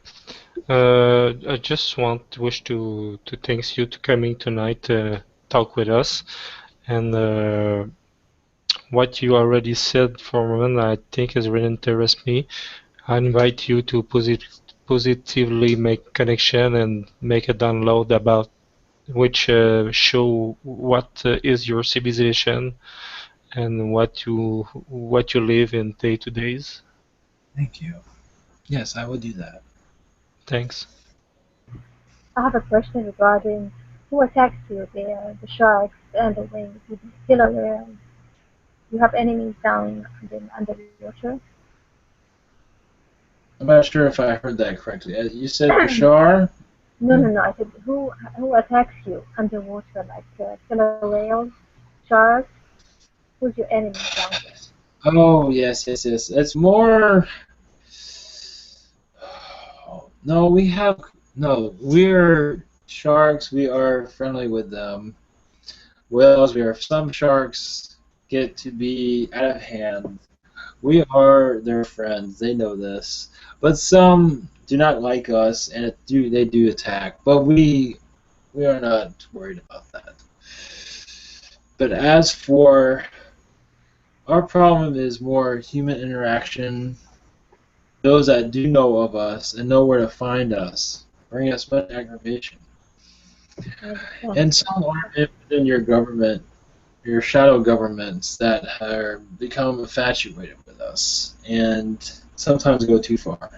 I just wish to thank you to coming tonight to talk with us, and what you already said for a moment, I think has really interested me. I invite you to positively make connection and make a download about which show what is your civilization and what you live in day to days. Thank you. Yes, I will do that. Thanks. I have a question regarding who attacked you there, the sharks and the whales. You still aware you have enemies down underwater? I'm not sure if I heard that correctly. You said Bashar? No. I said who attacks you underwater, like killer whales, sharks? Who's your enemy down there? Oh, yes. It's more... No, we're sharks. We are friendly with them. Whales, some sharks get to be out of hand. We are their friends. They know this. But some do not like us, and they do attack. But we are not worried about that. But as for our problem is more human interaction. Those that do know of us and know where to find us bring us much aggravation. And some are within your government, your shadow governments that are become infatuated with us and sometimes go too far.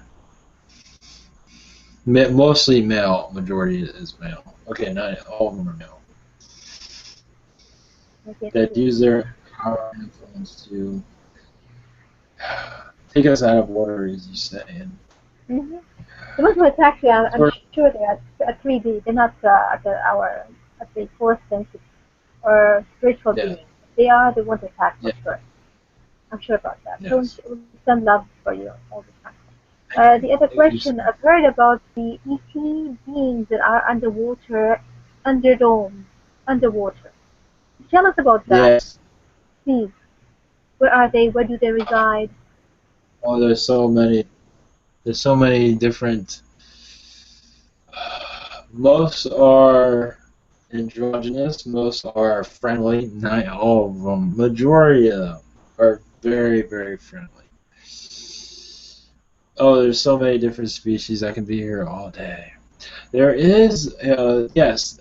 Mostly male, majority is male. Okay, not all of them are male. That use their power and influence to take us out of water, as you say. And The Muslims actually, I'm sure they are at 3D. They're not at the fourth senses or spiritual beings. They are the ones attacked us first. I'm sure about that. Yes. So send love for you all the time. The other question, I've heard about the ET beings that are underwater, underwater. Tell us about that, Yes. please. Where are they? Where do they reside? Oh, there's so many. There's so many different. Most are androgynous. Most are friendly. Not all of them. Majority of them are very, very friendly. Oh, there's so many different species. I can be here all day. There is, yes,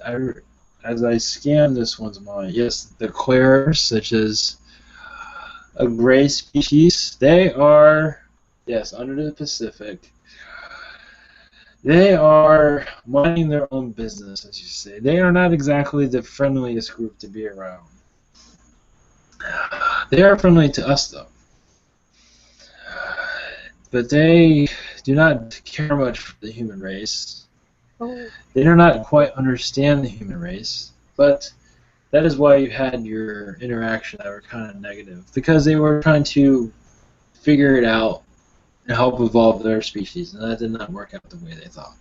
as I scan this one's mind, yes, the clares, such as a gray species, they are, yes, under the Pacific. They are minding their own business, as you say. They are not exactly the friendliest group to be around. They are friendly to us, though. But they do not care much for the human race. They do not quite understand the human race, but that is why you had your interaction that were kind of negative, because they were trying to figure it out and help evolve their species, and that did not work out the way they thought.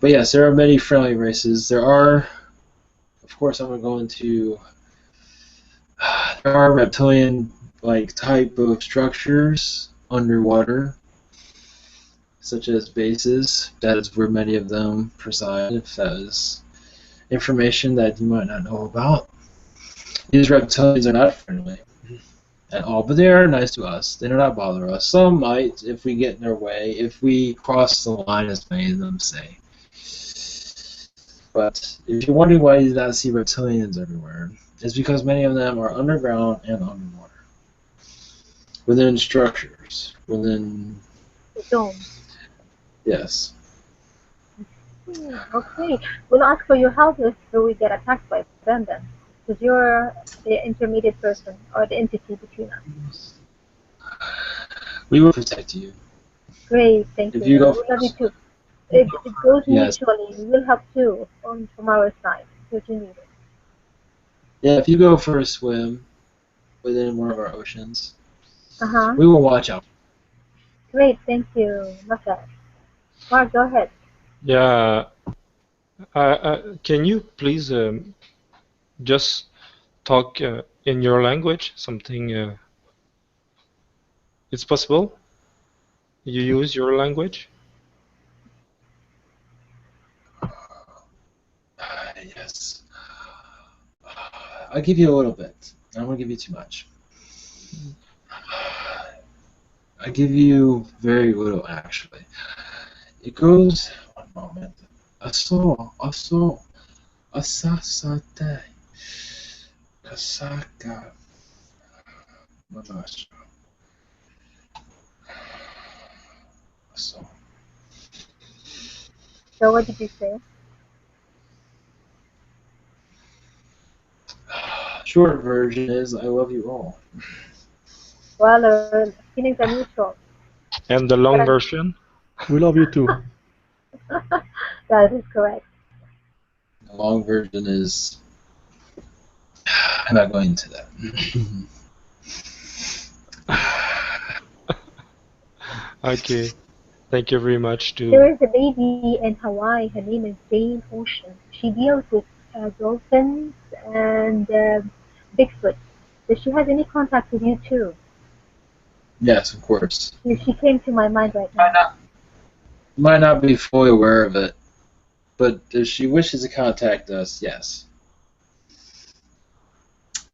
But yes, there are many friendly races. There are, of course, I'm going to there are reptilian-like type of structures underwater, such as bases. That is where many of them preside, if that is information that you might not know about. These reptilians are not friendly at all, but they are nice to us. They do not bother us. Some might if we get in their way, if we cross the line, as many of them say. But if you're wondering why you do not see reptilians everywhere, it's because many of them are underground and underwater. Within structures, within... Domes. Yes. Okay. We'll ask for your help if we get attacked by them then. Because you're the intermediate person or the entity between us. We will protect you. Great, thank you. If you go We love you too. It goes yes. mutually. We will help too from our side. If you need it. Yeah, if you go for a swim within one of our oceans, Uh-huh. we will watch out. Great, thank you. Massage. Mark, go ahead. Yeah. Can you please just talk in your language? Something. It's possible? You use your language? Yes. I'll give you a little bit. I don't want to give you too much. I give you very little, actually. It goes... One moment. Aso, asasate, kasaka, manash. Aso. So what did you say? Short version is, I love you all. Well, feelings are mutual. And the long version? We love you too. That is correct. The long version is... I'm not going into that. Okay. Thank you very much too. There is a lady in Hawaii. Her name is Jane Ocean. She deals with dolphins and Bigfoot. Does she have any contact with you too? Yes, of course. She came to my mind right now. Might not be fully aware of it, but if she wishes to contact us, yes.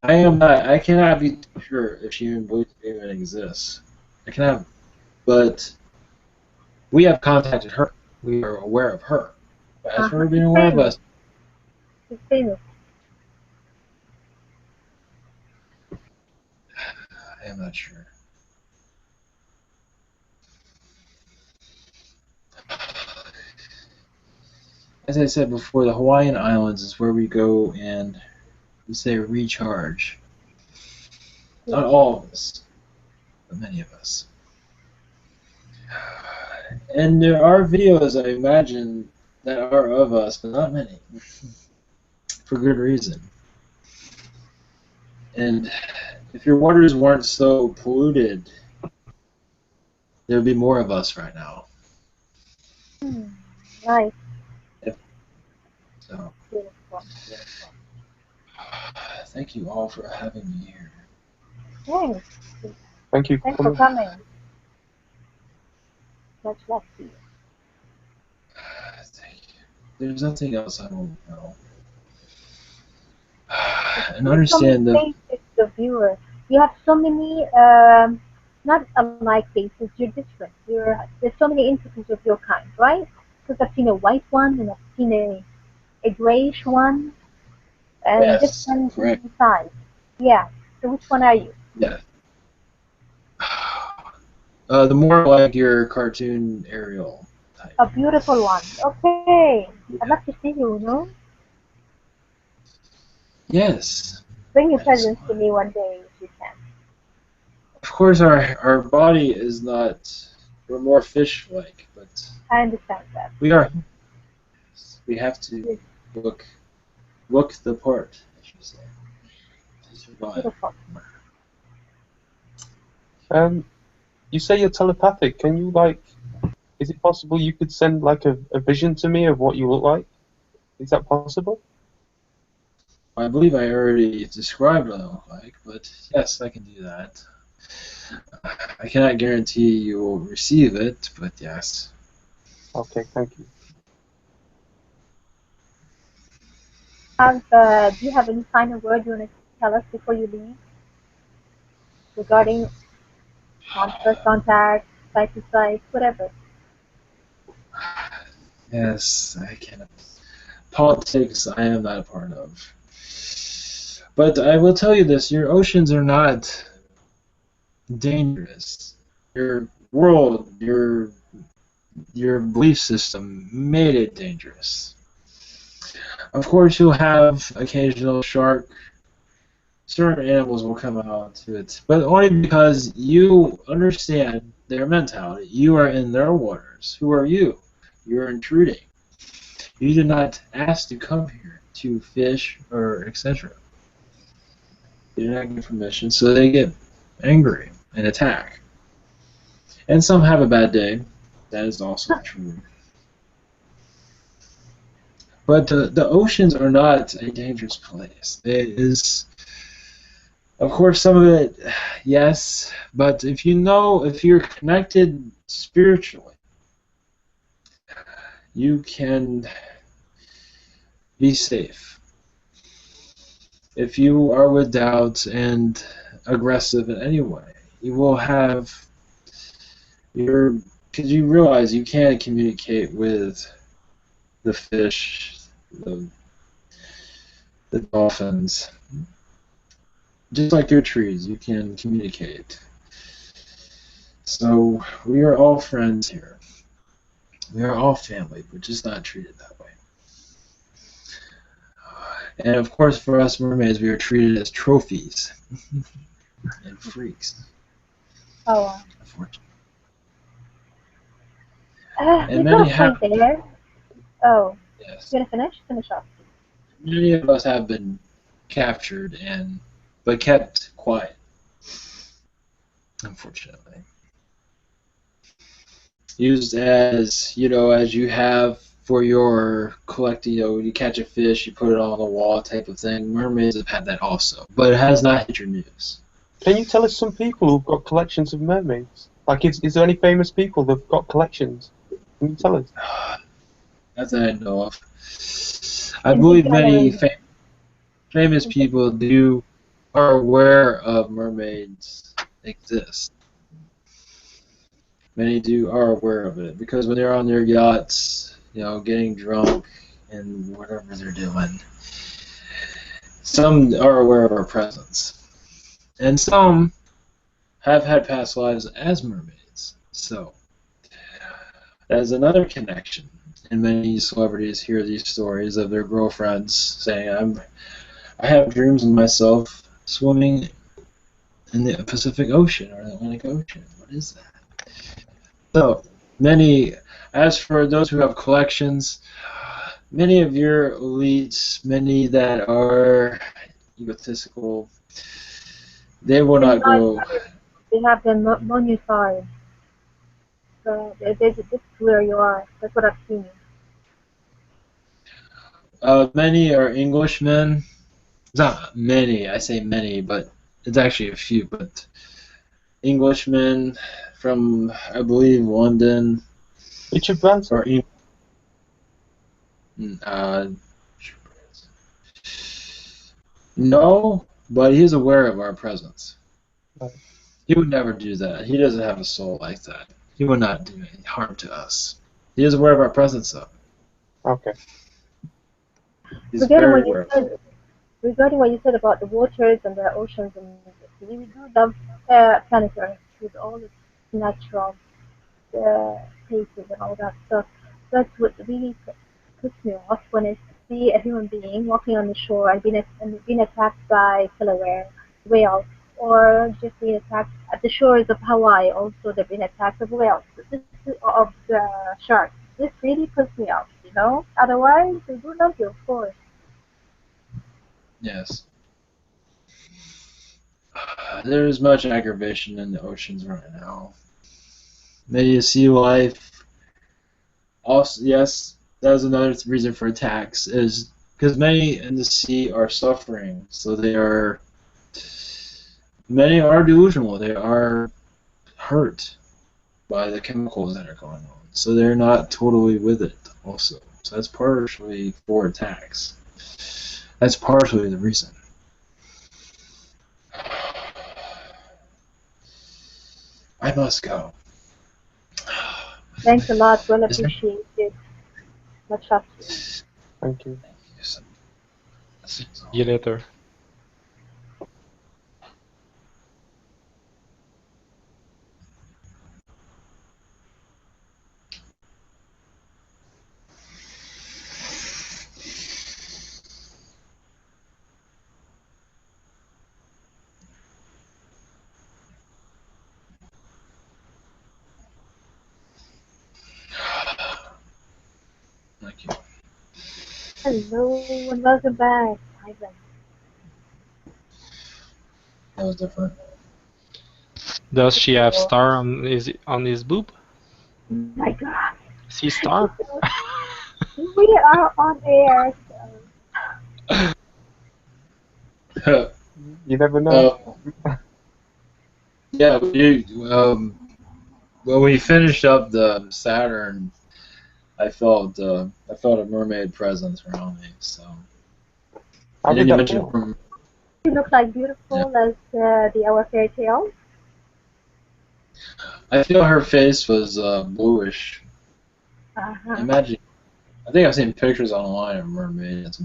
I cannot be sure if she even believes it even exists. I cannot, but we have contacted her. We are aware of her. As for being She's one of famous. us, She's famous. I am not sure. As I said before, the Hawaiian Islands is where we go and we say recharge. Not all of us, but many of us. And there are videos, I imagine, that are of us, but not many. For good reason. And if your waters weren't so polluted, there would be more of us right now. Nice. So, Beautiful. Beautiful. thank you all for having me here. Thanks. Thank you Thanks for for coming. Much love to you. Thank you. There's nothing else I won't know. And understand so the many faces, the viewer. You have so many, not alike faces. You're different. There's so many instances of your kind, right? Because I've seen a white one and I've seen a grayish one and yes, different correct. size. Yeah. So which one are you? Yeah. The more like your cartoon Ariel type. A beautiful one. Okay. I'd love to see you. Yes. Bring your That is presents to fine. me one day if you can. Of course, our body is not. We're more fish-like, but I understand that. we are. We have to look the part, I should say, to survive. Beautiful. You say you're telepathic. Can you is it possible you could send like a vision to me of what you look like? Is that possible? I believe I already described what I look like, but yes, I can do that. I cannot guarantee you will receive it, but yes. Okay, thank you. Do you have any final word you want to tell us before you leave regarding first contact, site to site, whatever? Yes, I can. Politics, I am not a part of. But I will tell you this: your oceans are not dangerous. Your world, your belief system made it dangerous. Of course, you'll have occasional shark. Certain animals will come out to it, but only because you understand their mentality. You are in their waters. Who are you? You're intruding. You did not ask to come here to fish or etc. You did not get permission, so they get angry and attack. And some have a bad day. That is also true. But the oceans are not a dangerous place. It is, of course, some of it, yes. But if you're connected spiritually, you can be safe. If you are with doubts and aggressive in any way, you will have because you realize you can't communicate with the fish, the dolphins. Just like your trees, you can communicate. So we are all friends here. We are all family, but just not treated that way. And of course, for us mermaids, we are treated as trophies and freaks. Oh, wow. Unfortunately. There's no point there. Oh, Yes. you gonna finish? Finish off. Many of us have been captured but kept quiet. Unfortunately. Used as you have for your collecting, when you catch a fish, you put it on the wall type of thing. Mermaids have had that also, but it has not hit your news. Can you tell us some people who've got collections of mermaids? Is there any famous people that've got collections? Can you tell us? Not that I know of. I believe many famous people are aware of mermaids exist. Many are aware of it because when they're on their yachts, getting drunk and whatever they're doing. Some are aware of our presence, and some have had past lives as mermaids. So that's another connection. And many celebrities hear these stories of their girlfriends saying, I have dreams of myself swimming in the Pacific Ocean or the Atlantic Ocean. What is that? So, as for those who have collections, many of your elites, many that are egotistical, they will not go. They have the monument. So this is where you are. That's what I've seen. Many are Englishmen. Not many, I say many, but it's actually a few. But Englishmen from, I believe, London. Richard Branson. Or no, but he's aware of our presence. Right. He would never do that. He doesn't have a soul like that. He would not do any harm to us. He is aware of our presence, though. Okay. He's very aware. Regarding what you said about the waters and the oceans, and we do love planet Earth with all its natural places and all that stuff. That's what really puts me off when I see a human being walking on the shore and being attacked by killer whales, or just being attacked at the shores of Hawaii. Also, they've been attacked of whales, of sharks. This really puts me off. Otherwise, they do love you, of course. Yes. There is much aggravation in the oceans right now. Maybe sea life. Also, yes, that is another reason for attacks, is because many in the sea are suffering. So many are delusional. They are hurt by the chemicals that are going on. So they're not totally with it also. So that's partially for attacks. That's partially the reason. I must go. Thanks a lot. Well appreciated. Much appreciated. Thank you. See you later. Thank you. Hello and welcome back, Ivan. That was different. Does she have star on his boob? My God. See star? We are on air. So. You never know. Yeah, when we finished up the Saturn, I felt a mermaid presence around me. So. How did that feel? You look like beautiful as our fairy tale. I feel her face was bluish. Imagine. I think I've seen pictures online of mermaids.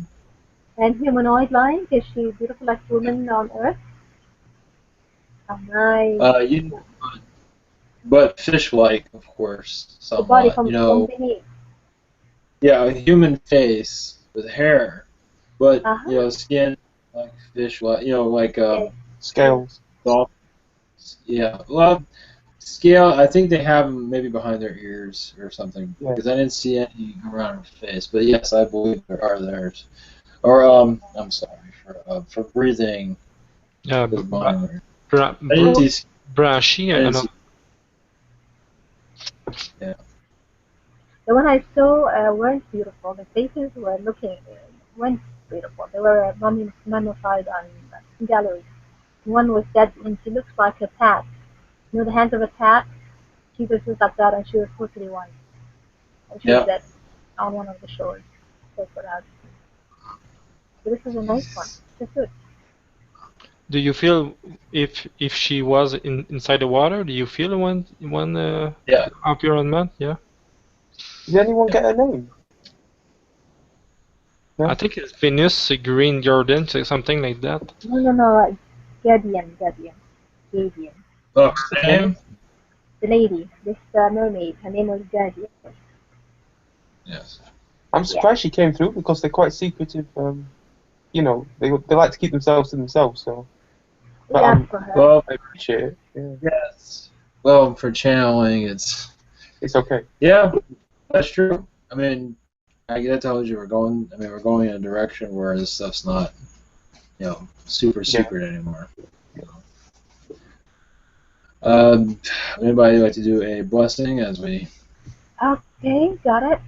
And humanoid like? Is she beautiful like woman on Earth? Oh, nice. But fish-like, of course. Somewhat. The body from beneath. Yeah, a human face with hair, but skin like fish-like. Like scales. Yeah, well, scale. I think they have them maybe behind their ears or something, because I didn't see any around her face. But yes, I believe there are theirs. Or I'm sorry for breathing. Yeah, brashy. Yeah. The one I saw weren't beautiful. The faces weren't beautiful. They were mummified on galleries. One was dead, and she looks like a cat. You know the hands of a cat? She was just like that, and she was totally white. And she was dead on one of the shores. That's what I seen. So this is a nice one. It's good. Do you feel if she was inside the water? Do you feel when appear on land? Yeah. Did anyone get a name? No? I think it's Venus Green Jordan, something like that. No. Guardian. Oh, same? The lady, this mermaid, her name was Guardian. Yes. I'm surprised she came through because they're quite secretive. You know, they like to keep themselves to themselves. So, but Yeah, for her. Well, I appreciate it. Yeah. yes. Well, for channeling, it's okay. Yeah, that's true. I mean, I told you we're going. I mean, we're going in a direction where this stuff's not, super secret anymore. Anybody like to do a blessing as we? Okay, got it.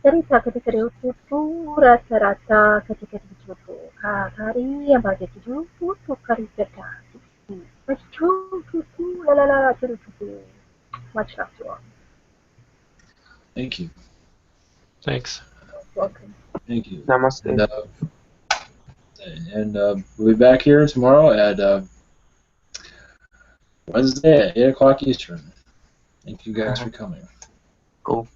Cerita ketika tutu rasa-rasa ketika tutu kari yang baca tutu kari cerita tutu la tutu. Much love to all. Thank you. Thanks. Welcome. Thank you. Namaste. And we'll be back here tomorrow at Wednesday at 8 o'clock Eastern. Thank you guys for coming. Cool.